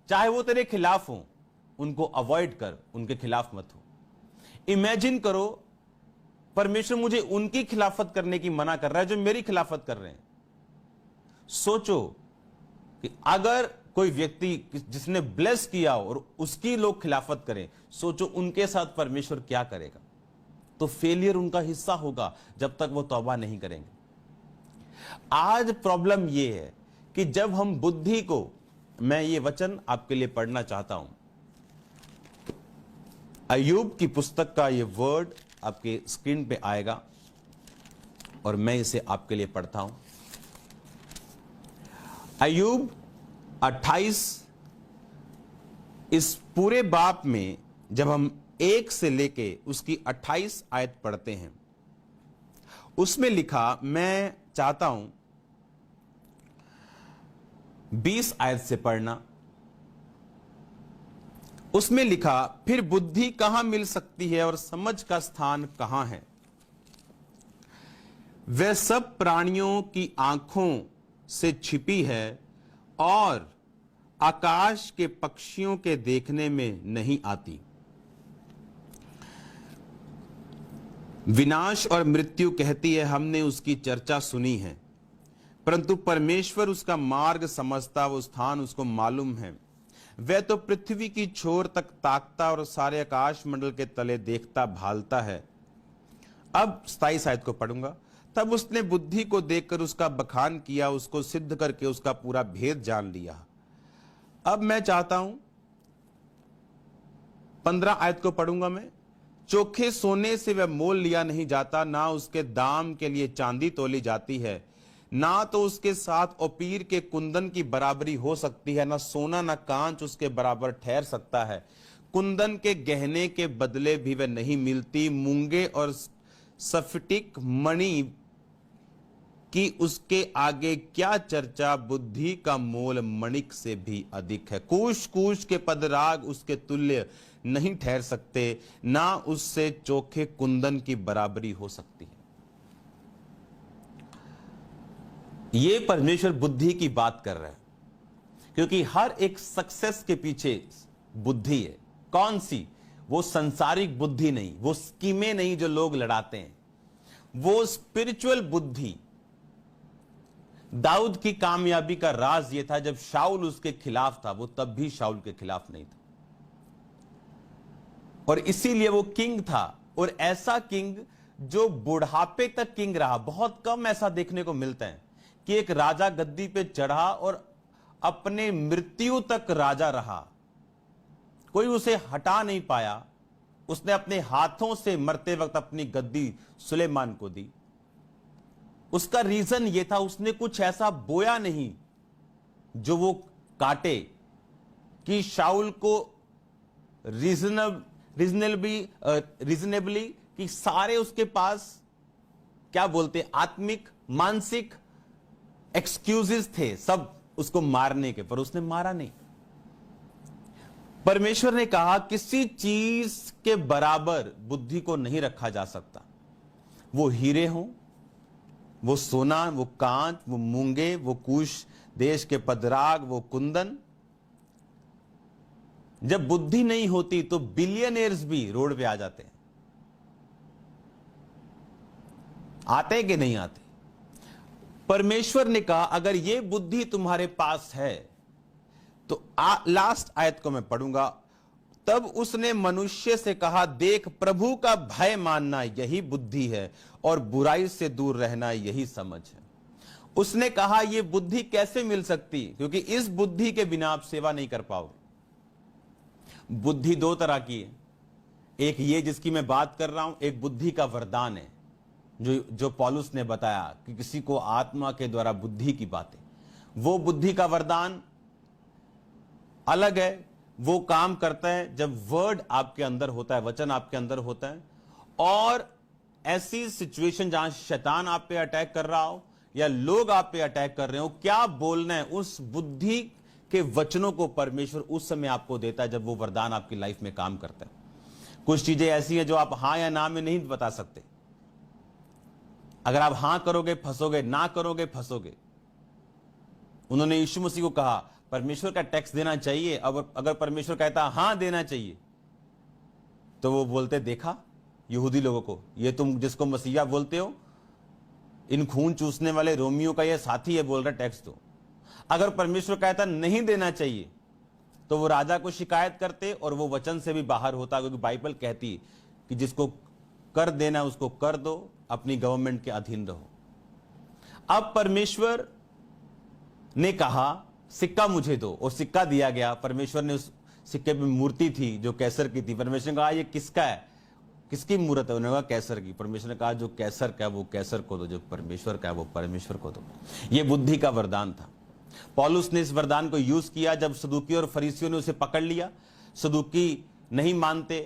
चाहे वो तेरे खिलाफ हो, उनको अवॉइड कर, उनके खिलाफ मत हो। इमेजिन करो, परमेश्वर मुझे उनकी खिलाफत करने की मना कर रहा है जो मेरी खिलाफत कर रहे हैं। सोचो कि अगर कोई व्यक्ति जिसने ब्लेस किया और उसकी लोग खिलाफत करें, सोचो उनके साथ परमेश्वर क्या करेगा। तो फेलियर उनका हिस्सा होगा जब तक वो तौबा नहीं करेंगे। आज प्रॉब्लम यह है कि जब हम बुद्धि को, मैं ये वचन आपके लिए पढ़ना चाहता हूं, अय्यूब की पुस्तक का ये वर्ड आपके स्क्रीन पे आएगा। और मैं इसे आपके लिए पढ़ता हूं। अय्यूब 28, इस पूरे बाब में जब हम 1 से लेके उसकी 28 आयत पढ़ते हैं, उसमें लिखा, मैं चाहता हूं 20 आयत से पढ़ना। उसमें लिखा, फिर बुद्धि कहां मिल सकती है और समझ का स्थान कहां है? वह सब प्राणियों की आंखों से छिपी है और आकाश के पक्षियों के देखने में नहीं आती। विनाश और मृत्यु कहती है, हमने उसकी चर्चा सुनी है, परंतु परमेश्वर उसका मार्ग समझता, वो स्थान उसको मालूम है। वह तो पृथ्वी की छोर तक ताकता और सारे आकाश मंडल के तले देखता भालता है। अब 27 आयत को पढ़ूंगा। तब उसने बुद्धि को देखकर उसका बखान किया, उसको सिद्ध करके उसका पूरा भेद जान लिया। अब मैं चाहता हूं 15 आयत को पढ़ूंगा मैं। चोखे सोने से वह मोल लिया नहीं जाता, ना उसके दाम के लिए चांदी तोली जाती है, ना तो उसके साथ ओपीर के कुंदन की बराबरी हो सकती है, ना सोना ना कांच उसके बराबर ठहर सकता है। कुंदन के गहने के बदले भी वह नहीं मिलती, मूंगे और सफटिक मणि कि उसके आगे क्या चर्चा, बुद्धि का मोल मणिक से भी अधिक है। कूश कूश के पदराग उसके तुल्य नहीं ठहर सकते, ना उससे चोखे कुंदन की बराबरी हो सकती है। ये परमेश्वर बुद्धि की बात कर रहा है, क्योंकि हर एक सक्सेस के पीछे बुद्धि है। कौन सी? वो संसारिक बुद्धि नहीं, वो स्कीमें नहीं जो लोग लड़ाते हैं, वो स्पिरिचुअल बुद्धि। दाऊद की कामयाबी का राज यह था, जब शाऊल उसके खिलाफ था, वो तब भी शाऊल के खिलाफ नहीं था, और इसीलिए वो किंग था। और ऐसा किंग जो बुढ़ापे तक किंग रहा। बहुत कम ऐसा देखने को मिलता है कि एक राजा गद्दी पे चढ़ा और अपने मृत्यु तक राजा रहा, कोई उसे हटा नहीं पाया। उसने अपने हाथों से मरते वक्त अपनी गद्दी सुलेमान को दी। उसका रीजन यह था, उसने कुछ ऐसा बोया नहीं जो वो काटे, कि शाऊल को रीजनेबली कि सारे उसके पास क्या बोलते, आत्मिक मानसिक एक्सक्यूजेस थे सब उसको मारने के, पर उसने मारा नहीं। परमेश्वर ने कहा किसी चीज के बराबर बुद्धि को नहीं रखा जा सकता। वो हीरे हों, वो सोना, वो कांच, वो मूंगे, वो कूश देश के पदराग, वो कुंदन। जब बुद्धि नहीं होती तो बिलियनियर्स भी रोड पे आ जाते हैं। आते कि नहीं आते? परमेश्वर ने कहा अगर ये बुद्धि तुम्हारे पास है तो लास्ट आयत को मैं पढ़ूंगा। तब उसने मनुष्य से कहा, देख प्रभु का भय मानना यही बुद्धि है और बुराई से दूर रहना यही समझ है। उसने कहा यह बुद्धि कैसे मिल सकती, क्योंकि इस बुद्धि के बिना आप सेवा नहीं कर पाओगे। बुद्धि दो तरह की है, एक ये जिसकी मैं बात कर रहा हूं, एक बुद्धि का वरदान है जो पौलुस ने बताया कि किसी को आत्मा के द्वारा बुद्धि की बातें, वो बुद्धि का वरदान अलग है। वो काम करता है जब वर्ड आपके अंदर होता है, वचन आपके अंदर होता है, और ऐसी सिचुएशन जहां शैतान आप पे अटैक कर रहा हो या लोग आप पे अटैक कर रहे हो, क्या बोलना है, उस बुद्धि के वचनों को परमेश्वर उस समय आपको देता है जब वो वरदान आपकी लाइफ में काम करता है। कुछ चीजें ऐसी हैं जो आप हां या ना में नहीं बता सकते। अगर आप हां करोगे फंसोगे, ना करोगे फंसोगे। उन्होंने यीशु मसीह को कहा परमेश्वर का टैक्स देना चाहिए, अब अगर परमेश्वर कहता हां देना चाहिए, तो वो बोलते देखा यहूदी लोगों को, ये तुम जिसको मसीहा बोलते हो, इन खून चूसने वाले रोमियो का ये साथी है, बोल रहा टैक्स दो। अगर परमेश्वर कहता नहीं देना चाहिए तो वो राजा को शिकायत करते और वो वचन से भी बाहर होता, क्योंकि बाइबल कहती है कि जिसको कर देना उसको कर दो, अपनी गवर्नमेंट के अधीन रहो। अब परमेश्वर ने कहा सिक्का मुझे दो, और सिक्का दिया गया। परमेश्वर ने उस सिक्के में मूर्ति थी जो कैसर की थी। परमेश्वर ने कहा ये किसका है? किसकी मूर्त है? उन्होंने कहा कैसर की। परमेश्वर ने कहा जो कैसर का है वो कैसर को दो, जो परमेश्वर का है वो परमेश्वर को दो। ये बुद्धि का वरदान था। पौलुस ने इस वरदान को यूज किया जब सदूकी और फरीसियों ने उसे पकड़ लिया। सदूकी नहीं मानते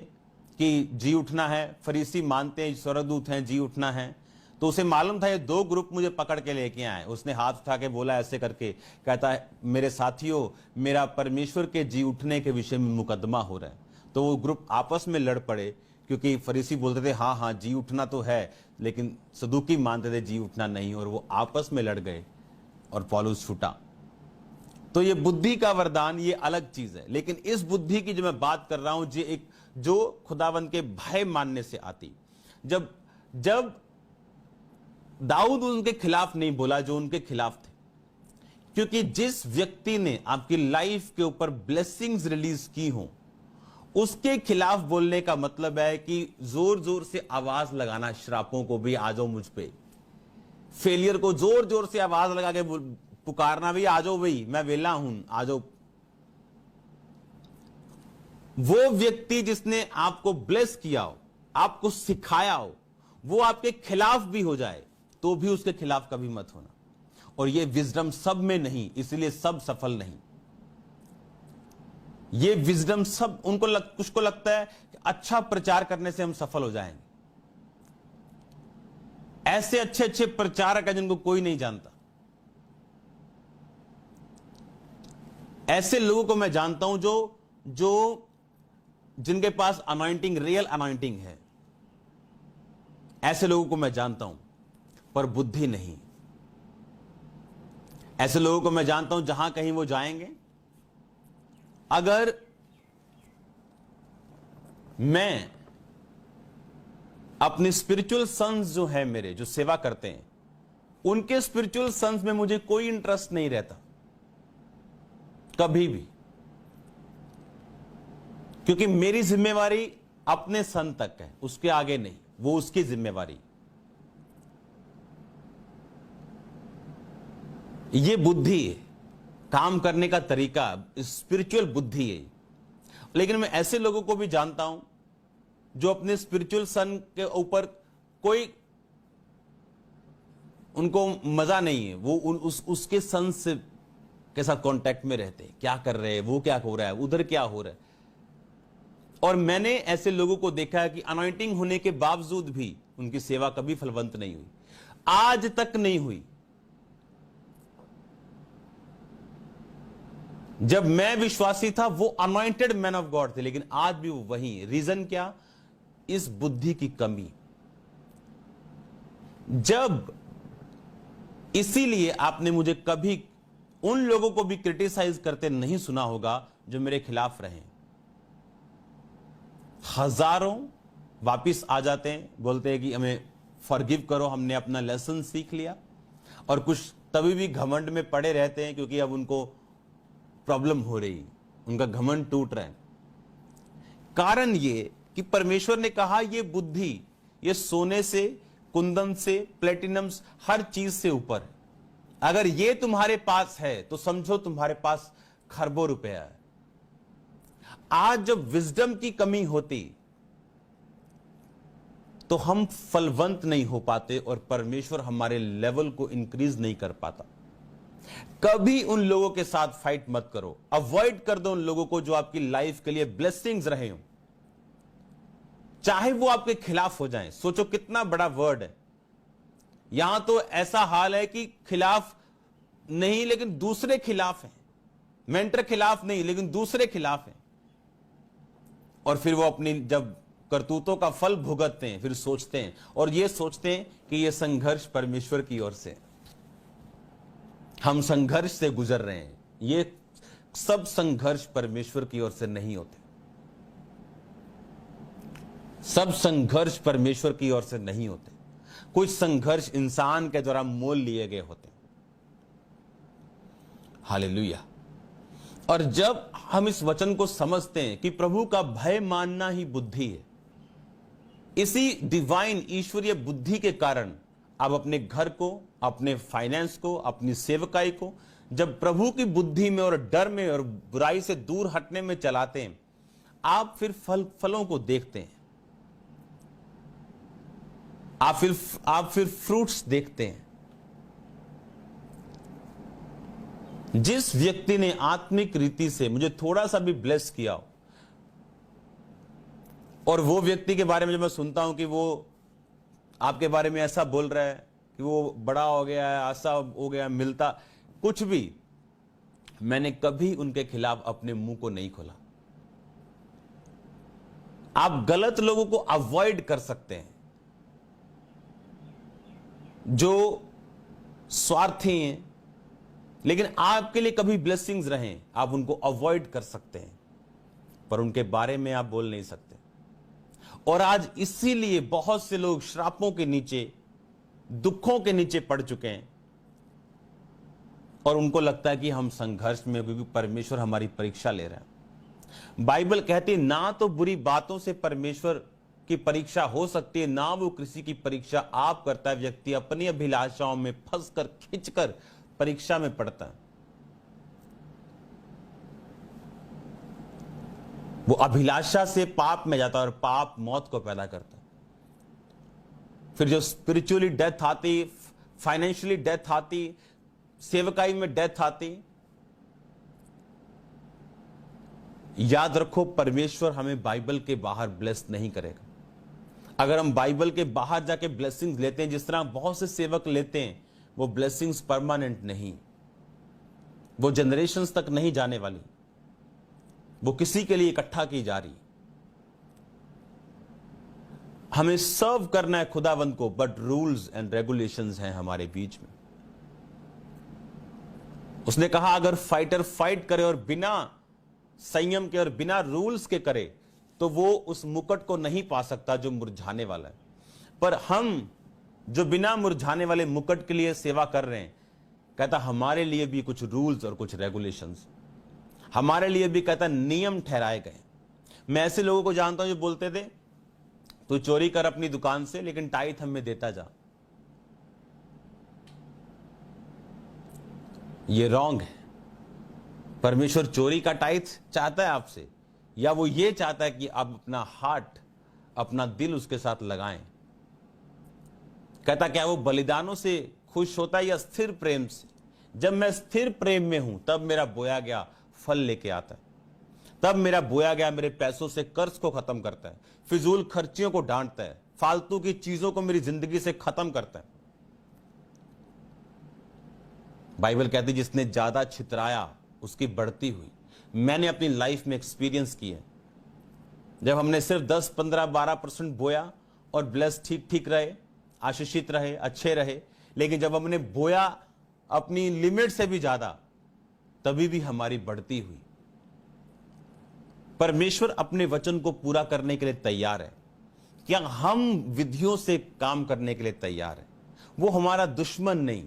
कि जी उठना है, फरीसी मानते हैं स्वर्गदूत हैं, जी उठना है। तो उसे मालूम था ये दो ग्रुप मुझे पकड़ के लेके आए। उसने हाथ उठा के बोला ऐसे करके, कहता है मेरे साथियों, मेरा परमेश्वर के जी उठने के विषय में मुकदमा हो रहा है। तो वो ग्रुप आपस में लड़ पड़े, क्योंकि फरीसी बोलते थे हाँ हाँ जी उठना तो है, लेकिन सदूकी मानते थे जी उठना नहीं, और वो आपस में लड़ गए और पौलुस छूटा। तो ये बुद्धि का वरदान ये अलग चीज है, लेकिन इस बुद्धि की जो मैं बात कर रहा हूं जो खुदावंद के भय मानने से आती। जब दाऊद उनके खिलाफ नहीं बोला जो उनके खिलाफ थे, क्योंकि जिस व्यक्ति ने आपकी लाइफ के ऊपर ब्लेसिंग्स रिलीज की हो उसके खिलाफ बोलने का मतलब है कि जोर जोर से आवाज लगाना, श्रापों को भी आ जाओ मुझ पे, फेलियर को जोर जोर से आवाज लगा के पुकारना, भी आ जाओ भाई मैं वेला हूं, आ जाओ। वो व्यक्ति जिसने आपको ब्लेस किया हो, आपको सिखाया हो, वो आपके खिलाफ भी हो जाए तो भी उसके खिलाफ कभी मत होना। और ये विजडम सब में नहीं, इसलिए सब सफल नहीं। ये विजडम सब कुछ को लगता है कि अच्छा प्रचार करने से हम सफल हो जाएंगे। ऐसे अच्छे अच्छे प्रचारक हैं जिनको कोई नहीं जानता। ऐसे लोगों को मैं जानता हूं जो जिनके पास अनॉइंटिंग, रियल अनॉइंटिंग है। ऐसे लोगों को मैं जानता हूं, पर बुद्धि नहीं। ऐसे लोगों को मैं जानता हूं जहां कहीं वो जाएंगे, अगर मैं अपने स्पिरिचुअल सन्स जो है मेरे, जो सेवा करते हैं, उनके स्पिरिचुअल सन्स में मुझे कोई इंटरेस्ट नहीं रहता कभी भी, क्योंकि मेरी जिम्मेवारी अपने सन तक है, उसके आगे नहीं। वो उसकी जिम्मेवारी। ये बुद्धि है, काम करने का तरीका, स्पिरिचुअल बुद्धि है। लेकिन मैं ऐसे लोगों को भी जानता हूं जो अपने स्पिरिचुअल सन के ऊपर कोई उनको मजा नहीं है। वो उसके सन से के साथ कांटेक्ट में रहते हैं, क्या कर रहे हैं, वो क्या हो रहा है, उधर क्या हो रहा है। और मैंने ऐसे लोगों को देखा है कि अनॉइंटिंग होने के बावजूद भी उनकी सेवा कभी फलवंत नहीं हुई, आज तक नहीं हुई। जब मैं विश्वासी था वो अनॉइंटेड मैन ऑफ गॉड थे, लेकिन आज भी वो वही। रीजन क्या? इस बुद्धि की कमी। जब इसीलिए आपने मुझे कभी उन लोगों को भी क्रिटिसाइज करते नहीं सुना होगा जो मेरे खिलाफ रहे। हजारों वापिस आ जाते हैं, बोलते हैं कि हमें फॉरगिव करो, हमने अपना लेसन सीख लिया। और कुछ तभी भी घमंड में पड़े रहते हैं, क्योंकि अब उनको प्रॉब्लम हो रही, उनका घमंड टूट रहा है। कारण ये कि परमेश्वर ने कहा ये बुद्धि, ये सोने से, कुंदन से, प्लेटिनम, हर चीज से ऊपर है। अगर ये तुम्हारे पास है तो समझो तुम्हारे पास खरबों रुपया है। आज जब विजडम की कमी होती तो हम फलवंत नहीं हो पाते और परमेश्वर हमारे लेवल को इंक्रीज नहीं कर पाता। कभी उन लोगों के साथ फाइट मत करो, अवॉइड कर दो उन लोगों को जो आपकी लाइफ के लिए ब्लेसिंग्स रहे हो, चाहे वो आपके खिलाफ हो जाएं। सोचो कितना बड़ा वर्ड है। यहां तो ऐसा हाल है कि खिलाफ नहीं लेकिन दूसरे खिलाफ हैं, मेंटर खिलाफ नहीं लेकिन दूसरे खिलाफ हैं। और फिर वो अपनी जब करतूतों का फल भुगतते हैं, फिर सोचते हैं और ये सोचते हैं कि ये संघर्ष परमेश्वर की ओर से, हम संघर्ष से गुजर रहे हैं। ये सब संघर्ष परमेश्वर की ओर से नहीं होते। सब संघर्ष परमेश्वर की ओर से नहीं होते। कुछ संघर्ष इंसान के द्वारा मोल लिए गए होते हैं। हालेलुया। और जब हम इस वचन को समझते हैं कि प्रभु का भय मानना ही बुद्धि है, इसी डिवाइन ईश्वरीय बुद्धि के कारण आप अपने घर को, अपने फाइनेंस को, अपनी सेवकाई को जब प्रभु की बुद्धि में और डर में और बुराई से दूर हटने में चलाते हैं, आप फिर फलों को देखते हैं। आप फिर फ्रूट्स देखते हैं। जिस व्यक्ति ने आत्मिक रीति से मुझे थोड़ा सा भी ब्लेस किया हो, और वो व्यक्ति के बारे में जब मैं सुनता हूं कि वो आपके बारे में ऐसा बोल रहा है कि वो बड़ा हो गया है, ऐसा हो गया, मिलता कुछ भी, मैंने कभी उनके खिलाफ अपने मुंह को नहीं खोला। आप गलत लोगों को अवॉइड कर सकते हैं, जो स्वार्थी हैं, लेकिन आपके लिए कभी ब्लेसिंग्स रहें, आप उनको अवॉइड कर सकते हैं, पर उनके बारे में आप बोल नहीं सकते। और आज इसीलिए बहुत से लोग श्रापों के नीचे, दुखों के नीचे पड़ चुके हैं, और उनको लगता है कि हम संघर्ष में, क्योंकि परमेश्वर हमारी परीक्षा ले रहा है। बाइबल कहती है ना तो बुरी बातों से परमेश्वर की परीक्षा हो सकती है, ना वो किसी की परीक्षा आप करता है। व्यक्ति अपनी अभिलाषाओं में फंसकर, खिंचकर परीक्षा में पड़ता है। वो अभिलाषा से पाप में जाता है, और पाप मौत को पैदा करता है। फिर जो स्पिरिचुअली डेथ आती, फाइनेंशियली डेथ आती, सेवकाई में डेथ आती, याद रखो परमेश्वर हमें बाइबल के बाहर ब्लेस नहीं करेगा। अगर हम बाइबल के बाहर जाके ब्लेसिंग्स लेते हैं, जिस तरह बहुत से सेवक लेते हैं, वो ब्लेसिंग्स परमानेंट नहीं, वो जनरेशंस तक नहीं जाने वाली, वो किसी के लिए इकट्ठा की जा रही। हमें सर्व करना है खुदावंद को, बट रूल्स एंड रेगुलेशंस हैं हमारे बीच में। उसने कहा अगर फाइटर फाइट करे और बिना संयम के और बिना रूल्स के करे, तो वो उस मुकुट को नहीं पा सकता जो मुरझाने वाला है। पर हम जो बिना मुरझाने वाले मुकुट के लिए सेवा कर रहे हैं, कहता हमारे लिए भी कुछ रूल्स और कुछ रेगुलेशंस, हमारे लिए भी कहता नियम ठहराए गए। मैं ऐसे लोगों को जानता हूं जो बोलते थे तू चोरी कर अपनी दुकान से, लेकिन टाइथ हमें देता जा। ये रॉन्ग है। परमेश्वर चोरी का टाइथ चाहता है आपसे, या वो ये चाहता है कि आप अपना हार्ट, अपना दिल उसके साथ लगाएं। कहता क्या वो बलिदानों से खुश होता है या स्थिर प्रेम से? जब मैं स्थिर प्रेम में हूं, तब मेरा बोया गया फल लेके आता है। तब मेरा बोया गया मेरे पैसों से कर्ज को खत्म करता है, फिजूल खर्चियों को डांटता है, फालतू की चीजों को मेरी जिंदगी से खत्म करता है। बाइबल कहती जिसने ज्यादा छितराया उसकी बढ़ती हुई। मैंने अपनी लाइफ में एक्सपीरियंस किया, जब हमने सिर्फ 10, 15, 12% बोया और ब्लेस ठीक ठीक रहे, आशीषित रहे, अच्छे रहे, लेकिन जब हमने बोया अपनी लिमिट से भी ज्यादा, तभी भी हमारी बढ़ती हुई। परमेश्वर अपने वचन को पूरा करने के लिए तैयार है। क्या हम विधियों से काम करने के लिए तैयार है? वो हमारा दुश्मन नहीं,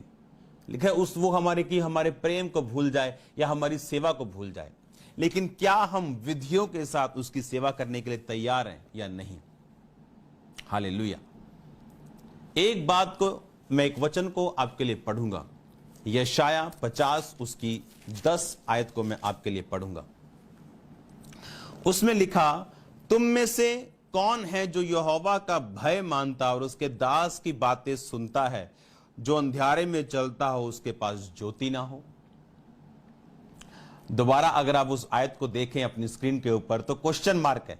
लिखा है वो हमारे प्रेम को भूल जाए या हमारी सेवा को भूल जाए, लेकिन क्या हम विधियों के साथ उसकी सेवा करने के लिए तैयार हैं या नहीं? हालेलुया। एक बात को मैं, एक वचन को आपके लिए पढ़ूंगा, यशाया 50 उसकी 10 आयत को मैं आपके लिए पढ़ूंगा। उसमें लिखा, तुम में से कौन है जो यहोवा का भय मानता और उसके दास की बातें सुनता है? जो अंधियारे में चलता हो उसके पास ज्योति ना हो। दोबारा अगर आप उस आयत को देखें अपनी स्क्रीन के ऊपर, तो क्वेश्चन मार्क है।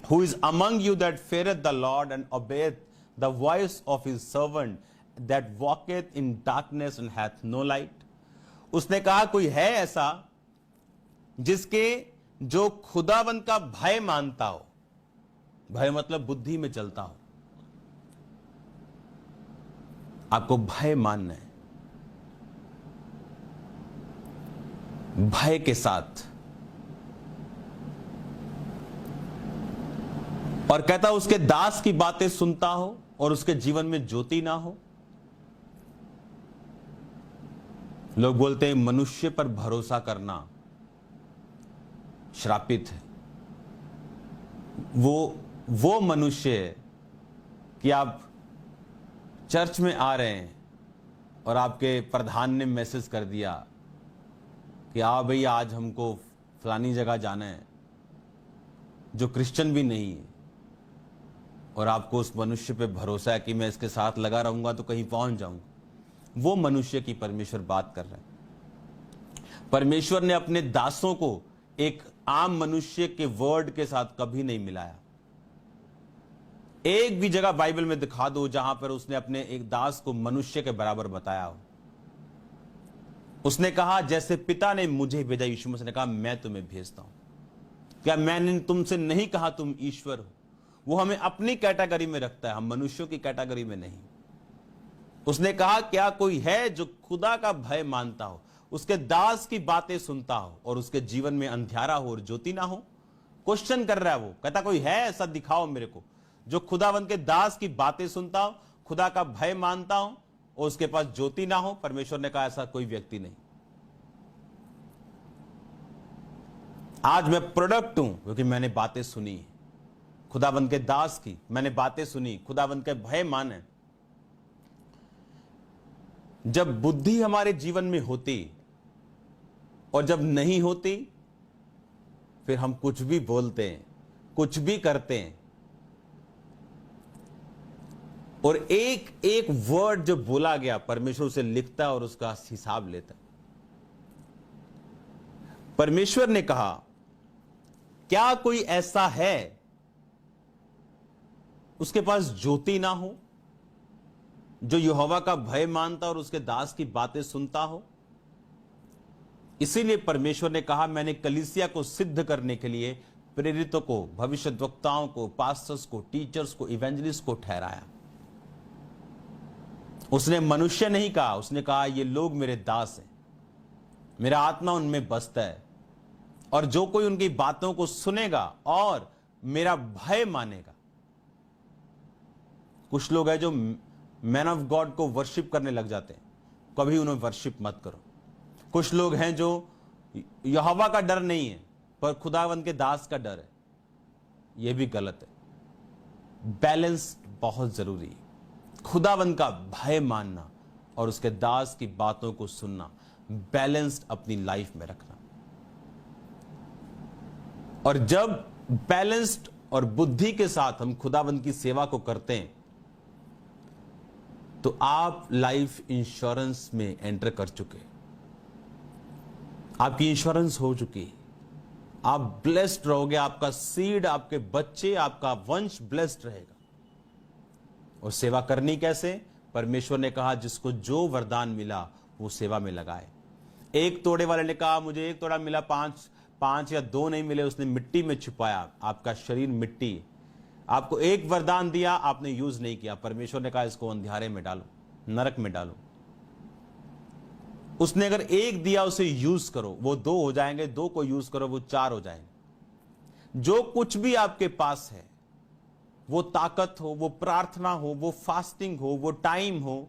Who is among you that feareth the Lord and obeyeth the voice of his servant that walketh in darkness and hath no light? उसने कहा कोई है ऐसा जिसके जो खुदावंत का भय मानता हो। भय मतलब बुद्धि में चलता हो। आपको भय मानना है, भय के साथ। और कहता उसके दास की बातें सुनता हो और उसके जीवन में ज्योति ना हो। लोग बोलते हैं मनुष्य पर भरोसा करना श्रापित है। वो मनुष्य है कि आप चर्च में आ रहे हैं और आपके प्रधान ने मैसेज कर दिया कि आ भाई आज हमको फलानी जगह जाना है, जो क्रिश्चियन भी नहीं है, और आपको उस मनुष्य पे भरोसा है कि मैं इसके साथ लगा रहूंगा तो कहीं पहुंच जाऊंगा, वो मनुष्य की परमेश्वर बात कर रहा है। परमेश्वर ने अपने दासों को एक आम मनुष्य के वर्ड के साथ कभी नहीं मिलाया। एक भी जगह बाइबल में दिखा दो जहां पर उसने अपने एक दास को मनुष्य के बराबर बताया हो। उसने कहा जैसे पिता ने मुझे भेजा, यीशु मसीह ने कहा मैं तुम्हें भेजता हूं। क्या मैंने तुमसे नहीं कहा तुम ईश्वर हो? वो हमें अपनी कैटेगरी में रखता है, हम मनुष्यों की कैटेगरी में नहीं। उसने कहा क्या कोई है जो खुदा का भय मानता हो, उसके दास की बातें सुनता हो और उसके जीवन में अंधियारा हो और ज्योति ना हो? क्वेश्चन कर रहा है वो, कहता कोई है ऐसा दिखाओ मेरे को जो खुदावंत के दास की बातें सुनता हो, खुदा का भय मानता हो और उसके पास ज्योति ना हो। परमेश्वर ने कहा ऐसा कोई व्यक्ति नहीं। आज मैं प्रोडक्ट हूं क्योंकि मैंने बातें सुनी है खुदावंत के दास की, मैंने बातें सुनी, खुदावंत के भय माने। जब बुद्धि हमारे जीवन में होती और जब नहीं होती, फिर हम कुछ भी बोलते हैं, कुछ भी करते हैं, और एक एक वर्ड जो बोला गया परमेश्वर उसे लिखता है और उसका हिसाब लेता है। परमेश्वर ने कहा क्या कोई ऐसा है उसके पास ज्योति ना हो, जो यहोवा का भय मानता और उसके दास की बातें सुनता हो? इसीलिए परमेश्वर ने कहा मैंने कलीसिया को सिद्ध करने के लिए प्रेरितों को, भविष्यद्वक्ताओं को, पास्टर्स को, टीचर्स को, इवेंजलिस्ट को ठहराया। उसने मनुष्य नहीं कहा, उसने कहा ये लोग मेरे दास हैं, मेरा आत्मा उनमें बसता है और जो कोई उनकी बातों को सुनेगा और मेरा भय मानेगा। कुछ लोग हैं जो मैन ऑफ गॉड को वर्शिप करने लग जाते हैं, कभी उन्हें वर्शिप मत करो। कुछ लोग हैं जो यहोवा का डर नहीं है पर खुदावंत के दास का डर है, यह भी गलत है। बैलेंस बहुत जरूरी है। खुदावंत का भय मानना और उसके दास की बातों को सुनना, बैलेंस्ड अपनी लाइफ में रखना। और जब बैलेंस्ड और बुद्धि के साथ हम खुदावंत की सेवा को करते हैं तो आप लाइफ इंश्योरेंस में एंटर कर चुके, आपकी इंश्योरेंस हो चुकी, आप ब्लेस्ड रहोगे, आपका सीड, आपके बच्चे, आपका वंश ब्लेस्ड रहेगा। और सेवा करनी कैसे? परमेश्वर ने कहा जिसको जो वरदान मिला वो सेवा में लगाए। एक तोड़े वाले ने कहा मुझे एक तोड़ा मिला, पांच या दो नहीं मिले, उसने मिट्टी में छुपाया। आपका शरीर मिट्टी है, आपको एक वरदान दिया, आपने यूज नहीं किया। परमेश्वर ने कहा इसको अंधियारे में डालो, नरक में डालो। उसने अगर एक दिया उसे यूज करो, वो दो हो जाएंगे, दो को यूज करो वो चार हो जाएंगे। जो कुछ भी आपके पास है, वो ताकत हो, वो प्रार्थना हो, वो फास्टिंग हो, वो टाइम हो,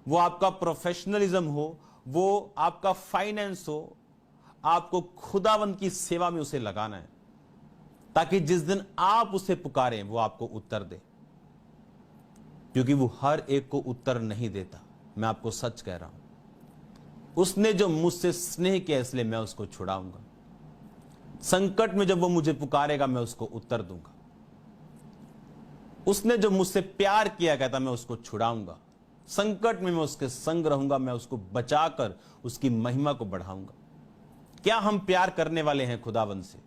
वो आपका प्रोफेशनलिज्म हो, वो आपका फाइनेंस हो, आपको खुदावंत की सेवा में उसे लगाना है ताकि जिस दिन आप उसे पुकारें वो आपको उत्तर दे। क्योंकि वो हर एक को उत्तर नहीं देता, मैं आपको सच कह रहा हूं। उसने जो मुझसे स्नेह किया इसलिए मैं उसको छुड़ाऊंगा। संकट में जब वो मुझे पुकारेगा मैं उसको उत्तर दूंगा। उसने जो मुझसे प्यार किया कहता मैं उसको छुड़ाऊंगा। संकट में मैं उसके संग रहूंगा, मैं उसको बचाकर उसकी महिमा को बढ़ाऊंगा। क्या हम प्यार करने वाले हैं खुदावंत से?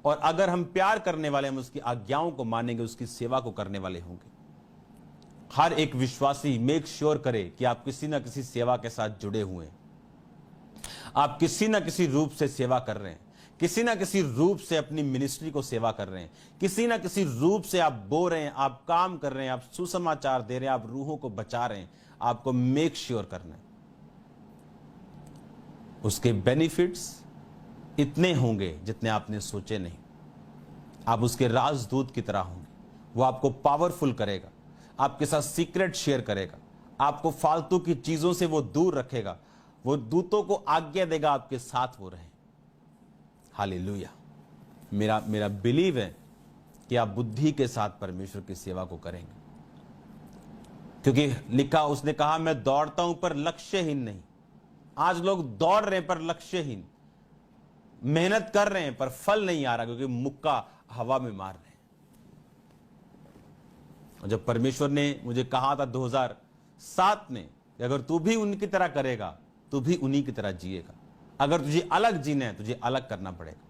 और अगर हम प्यार करने वाले, हम उसकी आज्ञाओं को मानेंगे, उसकी सेवा को करने वाले होंगे। हर एक विश्वासी मेक श्योर करे कि आप किसी ना किसी सेवा के साथ जुड़े हुए हैं, आप किसी ना किसी रूप से सेवा कर रहे हैं, किसी ना किसी रूप से अपनी मिनिस्ट्री को सेवा कर रहे हैं, किसी ना किसी रूप से आप बो रहे हैं, आप काम कर रहे हैं, आप सुसमाचार दे रहे हैं, आप रूहों को बचा रहे हैं। आपको मेक श्योर करना है। उसके बेनिफिट्स इतने होंगे जितने आपने सोचे नहीं। आप उसके राजदूत की तरह होंगे। वो आपको पावरफुल करेगा, आपके साथ सीक्रेट शेयर करेगा, आपको फालतू की चीजों से वो दूर रखेगा, वो दूतों को आज्ञा देगा आपके साथ वो रहे। हालेलुया। मेरा बिलीव है कि आप बुद्धि के साथ परमेश्वर की सेवा को करेंगे, क्योंकि लिखा, उसने कहा मैं दौड़ता हूं पर लक्ष्यहीन नहीं। आज लोग दौड़ रहे हैं पर लक्ष्यहीन, मेहनत कर रहे हैं पर फल नहीं आ रहा, क्योंकि मुक्का हवा में मार रहे हैं। और जब परमेश्वर ने मुझे कहा था 2007 में कि अगर तू भी उनकी तरह करेगा तू भी उन्हीं की तरह जिएगा, अगर तुझे अलग जीना है तुझे अलग करना पड़ेगा।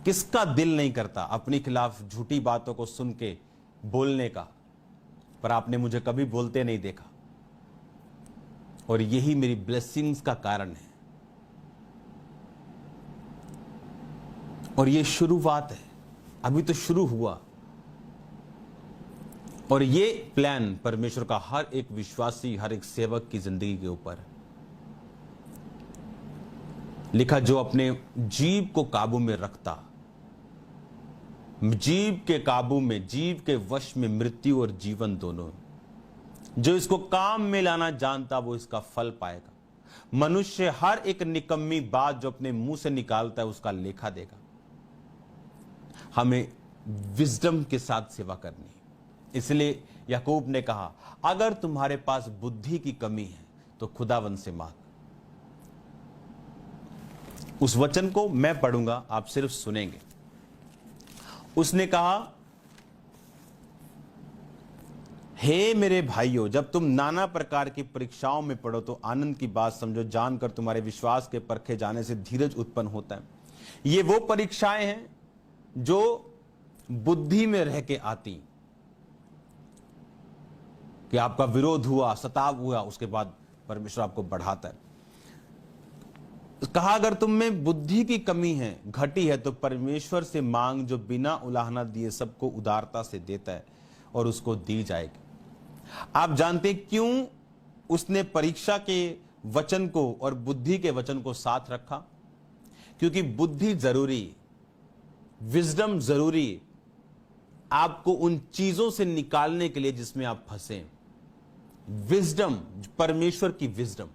किसका दिल नहीं करता अपने खिलाफ झूठी बातों को सुन के बोलने का, पर आपने मुझे कभी बोलते नहीं देखा और यही मेरी ब्लेसिंग्स का कारण है। और ये शुरुआत है, अभी तो शुरू हुआ। और ये प्लान परमेश्वर का हर एक विश्वासी, हर एक सेवक की जिंदगी के ऊपर है। लिखा, जो अपने जीव को काबू में रखता, जीव के काबू में, जीव के वश में मृत्यु और जीवन दोनों, जो इसको काम में लाना जानता वो इसका फल पाएगा। मनुष्य हर एक निकम्मी बात जो अपने मुंह से निकालता है उसका लेखा देगा। हमें विजडम के साथ सेवा करनी है। इसलिए याकूब ने कहा, अगर तुम्हारे पास बुद्धि की कमी है तो खुदावन से मांग। उस वचन को मैं पढ़ूंगा, आप सिर्फ सुनेंगे। उसने कहा, हे मेरे भाइयों, जब तुम नाना प्रकार की परीक्षाओं में पड़ो तो आनंद की बात समझो, जानकर तुम्हारे विश्वास के परखे जाने से धीरज उत्पन्न होता है। ये वो परीक्षाएं हैं जो बुद्धि में रह के आती, कि आपका विरोध हुआ, सताव हुआ, उसके बाद परमेश्वर आपको बढ़ाता है। कहा, अगर तुम में बुद्धि की कमी है, घटी है, तो परमेश्वर से मांग जो बिना उलाहना दिए सबको उदारता से देता है और उसको दी जाएगी। आप जानते क्यों उसने परीक्षा के वचन को और बुद्धि के वचन को साथ रखा? क्योंकि बुद्धि जरूरी, विजडम जरूरी, आपको उन चीजों से निकालने के लिए जिसमें आप फंसे। विजडम, परमेश्वर की विजडम।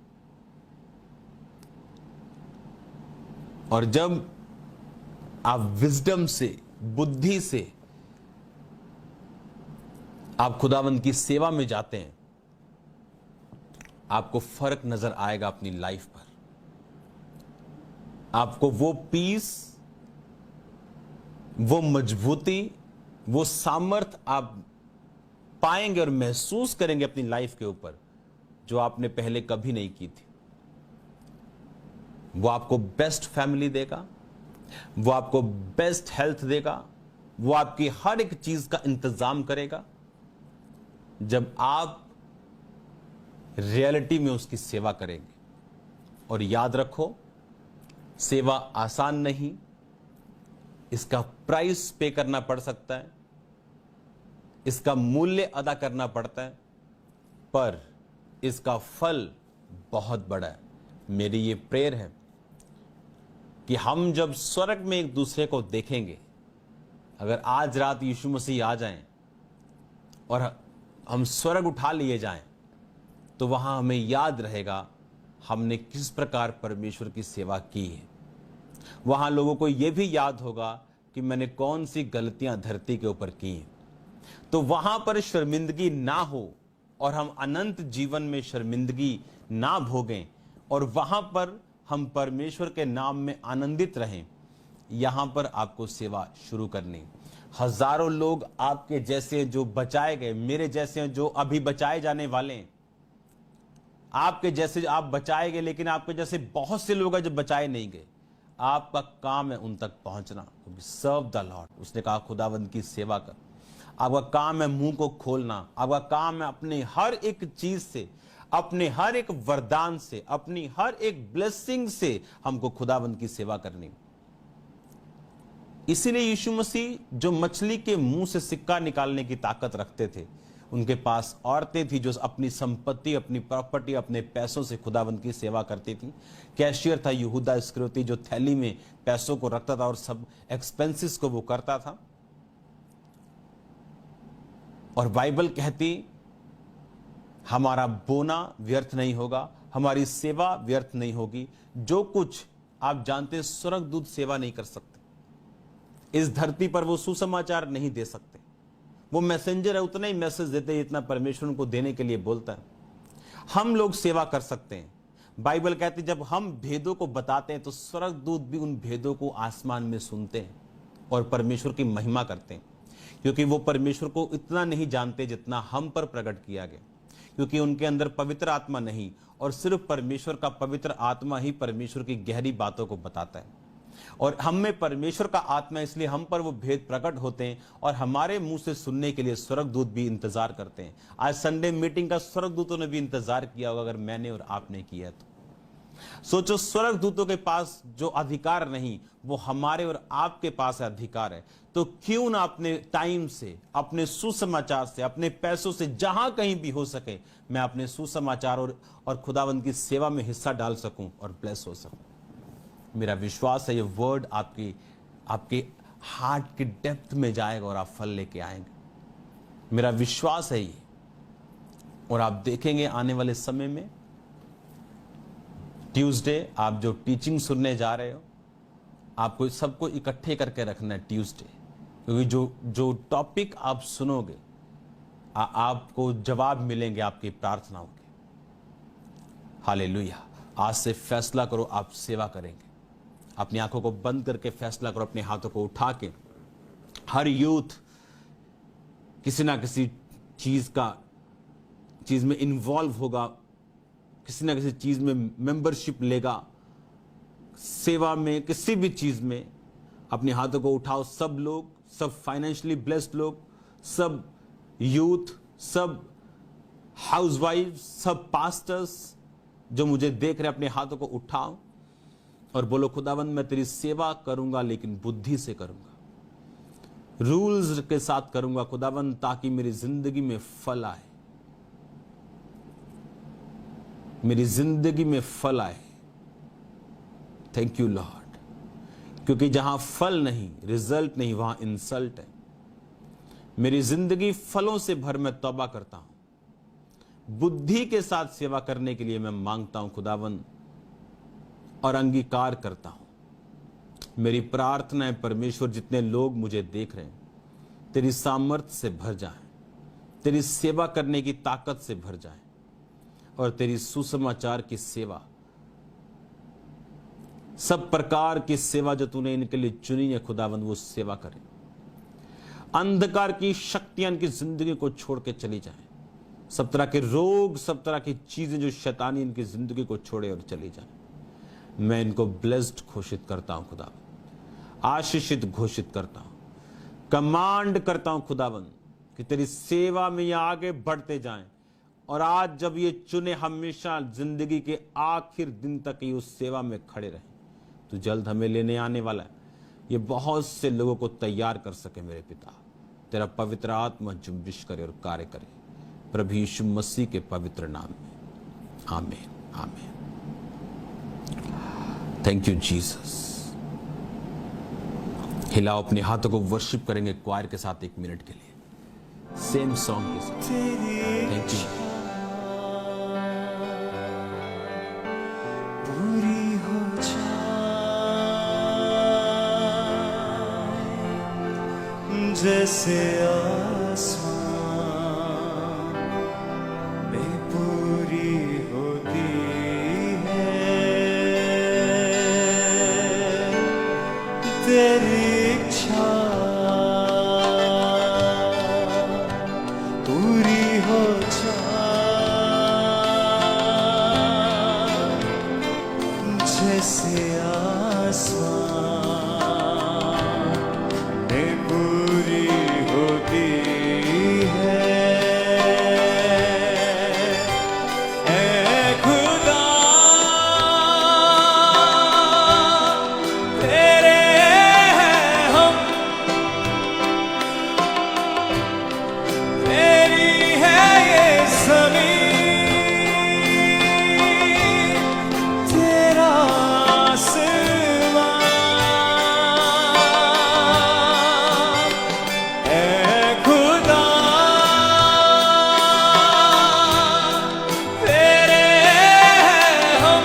और जब आप विजडम से, बुद्धि से आप खुदावंद की सेवा में जाते हैं, आपको फर्क नजर आएगा अपनी लाइफ पर। आपको वो पीस, वो मजबूती, वो सामर्थ आप पाएंगे और महसूस करेंगे अपनी लाइफ के ऊपर जो आपने पहले कभी नहीं की थी। वो आपको बेस्ट फैमिली देगा, वो आपको बेस्ट हेल्थ देगा, वो आपकी हर एक चीज का इंतजाम करेगा जब आप रियलिटी में उसकी सेवा करेंगे। और याद रखो, सेवा आसान नहीं, इसका प्राइस पे करना पड़ सकता है, इसका मूल्य अदा करना पड़ता है, पर इसका फल बहुत बड़ा है। मेरी ये प्रेयर है कि हम जब स्वर्ग में एक दूसरे को देखेंगे, अगर आज रात यीशु मसीह आ जाएं और हम स्वर्ग उठा लिए जाएं, तो वहां हमें याद रहेगा हमने किस प्रकार परमेश्वर की सेवा की है। वहां लोगों को यह भी याद होगा कि मैंने कौन सी गलतियां धरती के ऊपर की हैं। तो वहां पर शर्मिंदगी ना हो और हम अनंत जीवन में शर्मिंदगी ना भोगें और वहां पर हम परमेश्वर के नाम में आनंदित रहें। यहां पर आपको सेवा शुरू करनी। हजारों लोग आपके जैसे जो बचाए गए, मेरे जैसे जो अभी बचाए जाने वाले हैं, आपके जैसे आप बचाए गए, लेकिन आपके जैसे बहुत से लोग हैं जो बचाए नहीं गए। आपका काम है उन तक पहुंचना। सर्व द लॉर्ड, उसने कहा खुदावंद की सेवा कर। आपका काम है मुंह को खोलना, आपका काम है अपने हर एक चीज से, अपने हर एक वरदान से, अपनी हर एक ब्लेसिंग से हमको खुदावंद की सेवा करनी। इसीलिए यीशु मसीह जो मछली के मुंह से सिक्का निकालने की ताकत रखते थे, उनके पास औरतें थी जो अपनी संपत्ति, अपनी प्रॉपर्टी, अपने पैसों से खुदावंद की सेवा करती थी। कैशियर था यहूदा इस्करियोती जो थैली में पैसों को रखता था और सब एक्सपेंसेस को वो करता था। और बाइबल कहती हमारा बोना व्यर्थ नहीं होगा, हमारी सेवा व्यर्थ नहीं होगी। जो कुछ आप जानते हैं स्वर्गदूत सेवा नहीं कर सकते, इस धरती पर वो सुसमाचार नहीं दे सकते। वो मैसेंजर है, उतना ही मैसेज देते जितना परमेश्वर उनको देने के लिए बोलता है। हम लोग सेवा कर सकते हैं। बाइबल कहती जब हम भेदों को बताते हैं तो स्वर्गदूत भी उन भेदों को आसमान में सुनते हैं और परमेश्वर की महिमा करते हैं। क्योंकि वो परमेश्वर को इतना नहीं जानते जितना हम पर प्रकट किया गया, क्योंकि उनके अंदर पवित्र आत्मा नहीं, और सिर्फ परमेश्वर का पवित्र आत्मा ही परमेश्वर की गहरी बातों को बताता है। और हम में परमेश्वर का आत्मा, इसलिए हम पर वो भेद प्रकट होते हैं और हमारे मुंह से सुनने के लिए स्वर्गदूत भी इंतजार करते हैं। आज संडे मीटिंग का स्वर्गदूतों ने भी इंतजार किया होगा, अगर मैंने और आपने किया तो। सोचो, स्वर्गदूतों के पास जो अधिकार नहीं, वो हमारे और आपके पास अधिकार है। तो क्यों ना अपने टाइम से, अपने सुसमाचार से, अपने पैसों से, जहां कहीं भी हो सके, मैं अपने सुसमाचार और खुदावंद की सेवा में हिस्सा डाल सकूं और ब्लेस हो सकूं। मेरा विश्वास है ये वर्ड आपके हार्ट की डेप्थ में जाएगा और आप फल लेके आएंगे। मेरा विश्वास है ये। और आप देखेंगे आने वाले समय में ट्यूसडे आप जो टीचिंग सुनने जा रहे हो, आपको सबको इकट्ठे करके रखना है ट्यूसडे, क्योंकि जो टॉपिक आप सुनोगे आपको जवाब मिलेंगे आपकी प्रार्थनाओं के। हालेलुया। आज से फैसला करो, आप सेवा करेंगे। अपनी आंखों को बंद करके फैसला करो, अपने हाथों को उठा के। हर यूथ किसी ना किसी चीज में इन्वॉल्व होगा, किसी ना किसी चीज में मेंबरशिप लेगा, सेवा में, किसी भी चीज में। अपने हाथों को उठाओ। सब लोग, सब फाइनेंशियली ब्लेस्ड लोग, सब यूथ, सब हाउसवाइफ, सब पास्टर्स जो मुझे देख रहे, अपने हाथों को उठाओ और बोलो, खुदावंद मैं तेरी सेवा करूंगा, लेकिन बुद्धि से करूंगा, रूल्स के साथ करूंगा खुदावंद, ताकि मेरी जिंदगी में फल आए, मेरी जिंदगी में फल आए। थैंक यू लॉर्ड, क्योंकि जहां फल नहीं, रिजल्ट नहीं, वहां इंसल्ट है। मेरी जिंदगी फलों से भर, मैं तौबा करता हूं। बुद्धि के साथ सेवा करने के लिए मैं मांगता हूं खुदावंद, और अंगीकार करता हूं। मेरी प्रार्थना है परमेश्वर, जितने लोग मुझे देख रहे हैं, तेरी सामर्थ्य से भर जाएं, तेरी सेवा करने की ताकत से भर जाएं, और तेरी सुसमाचार की सेवा, सब प्रकार की सेवा जो तूने इनके लिए चुनी है खुदावंद, वो सेवा करें। अंधकार की शक्तियां इनकी जिंदगी को छोड़ के चली जाएं। सब तरह के रोग, सब तरह की चीजें जो शैतानी इनकी जिंदगी को छोड़े और चली जाएं। मैं इनको ब्लेस्ड घोषित करता हूं खुदावंद, आशीषित घोषित करता हूं, कमांड करता हूं खुदावंद कि तेरी सेवा में ये आगे बढ़ते जाएं। और आज जब ये चुने, हमेशा जिंदगी के आखिर दिन तक ये उस सेवा में खड़े रहें। तो जल्द हमें लेने आने वाला है, ये बहुत से लोगों को तैयार कर सके। मेरे पिता, तेरा पवित्र आत्मा जुम्बिश करे और कार्य करे, प्रभु यीशु मसीह के पवित्र नाम में, आमीन, आमीन। Thank you Jesus. हिलाओ अपने हाथों को, वर्शिप करेंगे क्वायर के साथ 1 मिनट के लिए, सेम सॉन्ग के साथ। Thank you. पूरी हो जाए जैसे आसमां में पूरी होती है तेरी इच्छा, पूरी हो जाए जैसे आसमां में पूरी होती है। ऐ खुदा तेरे हैं हम, तेरी है ये ज़मीं, तेरा आसमां। ऐ खुदा तेरे हैं हम,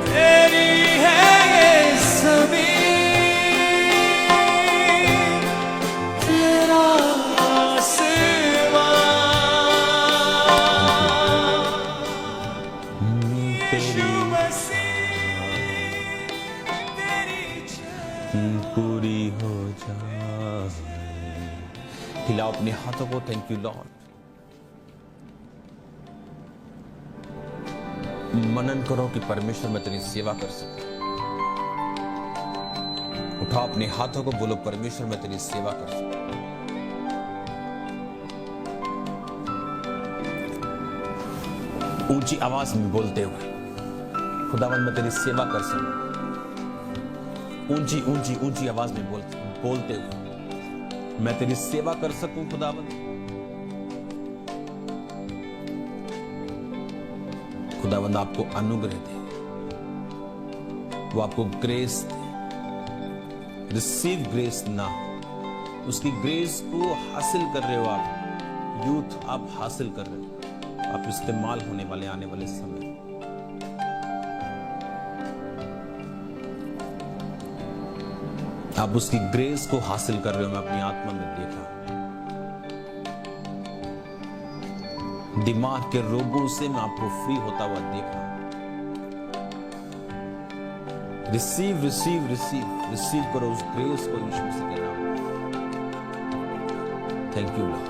तेरी है ये ज़मीं, तेरा आसमां। यीशु मसीह तेरी जय। पूरी हो जाए। हिलाओ अपने हाथों को, थैंक यू लॉर्ड। मनन करो कि परमेश्वर मैं तेरी सेवा कर सकूं। उठाओ अपने हाथों को, बोलो परमेश्वर मैं तेरी सेवा कर सकूं। ऊंची आवाज में बोलते हुए, खुदावंद मैं तेरी सेवा कर सकूं। ऊंची ऊंची ऊंची आवाज में बोलते हुए, मैं तेरी सेवा कर सकूं खुदावंद। खुदावंद आपको अनुग्रह दे, वो आपको ग्रेस दे। रिसीव ग्रेस ना, उसकी ग्रेस को हासिल कर रहे हो आप, यूथ आप हासिल कर रहे हो, आप इस्तेमाल होने वाले आने वाले समय। आप उसकी ग्रेस को हासिल कर रहे हो, मैं अपनी आत्मा में देखा। दिमाग के रोगों से मैं आपको फ्री होता हुआ देखा। रिसीव रिसीव रिसीव रिसीव करो उस ग्रेस को यीशु मसीह के नाम में। Thank you lord.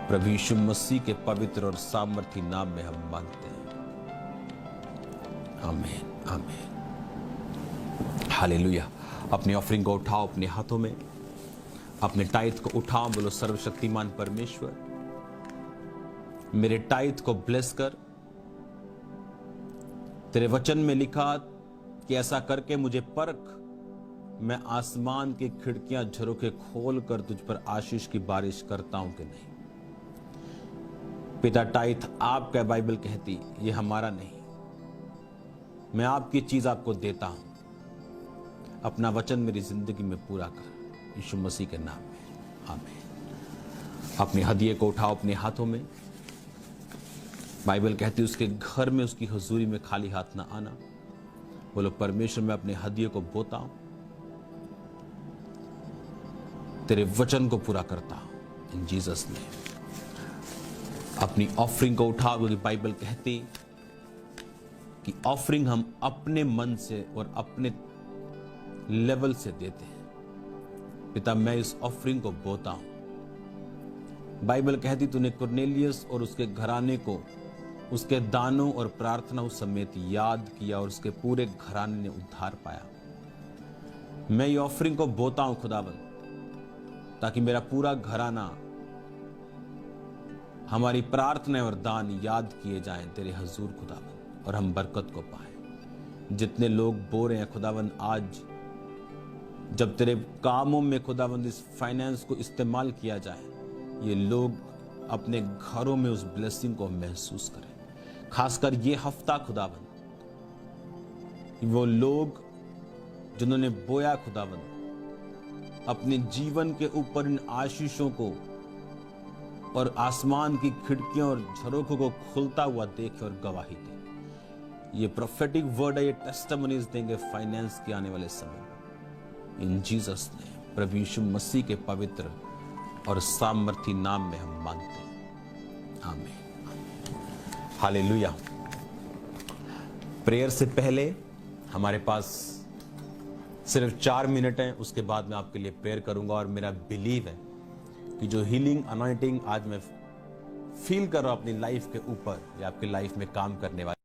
प्रभु यीशु मसीह के पवित्र और सामर्थी नाम में हम मांगते हैं, आमीन आमीन। हालेलुया। अपनी ऑफरिंग को उठाओ अपने हाथों में, अपने टाइथ को उठाओ, बोलो सर्वशक्तिमान परमेश्वर मेरे टाइथ को ब्लेस कर। तेरे वचन में लिखा कि ऐसा करके मुझे परख, मैं आसमान की खिड़कियां झरोखे खोल कर तुझ पर आशीष की बारिश करता हूं कि नहीं। पिता टाइथ आपका, बाइबल कहती ये हमारा नहीं, मैं आपकी चीज आपको देता हूं। अपना वचन मेरी जिंदगी में पूरा कर, यीशु मसीह के नाम में आमीन। अपने हदिये को उठाओ अपने हाथों में। बाइबल कहती है उसके घर में उसकी हुजूरी में खाली हाथ ना आना। बोलो परमेश्वर मैं अपने हदिये को बोता हूं, तेरे वचन को पूरा करता हूं इन जीसस ने। अपनी ऑफरिंग को उठाओ, क्योंकि बाइबल कहती कि ऑफरिंग हम अपने मन से और अपने लेवल से देते हैं। पिता मैं इस ऑफरिंग को बोता हूं। बाइबल कहती तूने कुरनेलियस और उसके घराने को उसके दानों और प्रार्थनाओं समेत याद किया और उसके पूरे घराने ने उद्धार पाया। मैं ये ऑफरिंग को बोता हूं खुदावंद, ताकि मेरा पूरा घराना, हमारी प्रार्थना और दान याद किए जाएं तेरे हजूर खुदावंद, और हम बरकत को पाए। जितने लोग बो रहे हैं खुदावंद, आज जब तेरे कामों में खुदावंद इस फाइनेंस को इस्तेमाल किया जाए, ये लोग अपने घरों में उस ब्लेसिंग को महसूस करें। खासकर ये हफ्ता खुदावंद, वो लोग जिन्होंने बोया खुदावंद, अपने जीवन के ऊपर इन आशीषों को और आसमान की खिड़कियों और झरोखों को खुलता हुआ देखे और गवाही दे। ये प्रोफेटिक वर्ड है, ये टेस्टिमनीज देंगे फाइनेंस के आने वाले समय में। इन जीसस ने, प्रभु यीशु मसीह के पवित्र और सामर्थी नाम में हम मांगते हैं, आमीन। हालेलुया। प्रेयर से पहले हमारे पास सिर्फ 4 मिनट हैं, उसके बाद मैं आपके लिए प्रेयर करूंगा। और मेरा बिलीव है कि जो हीलिंग अनॉइंटिंग आज मैं फील कर रहा हूं अपनी लाइफ के ऊपर, या आपकी लाइफ में काम करने वाली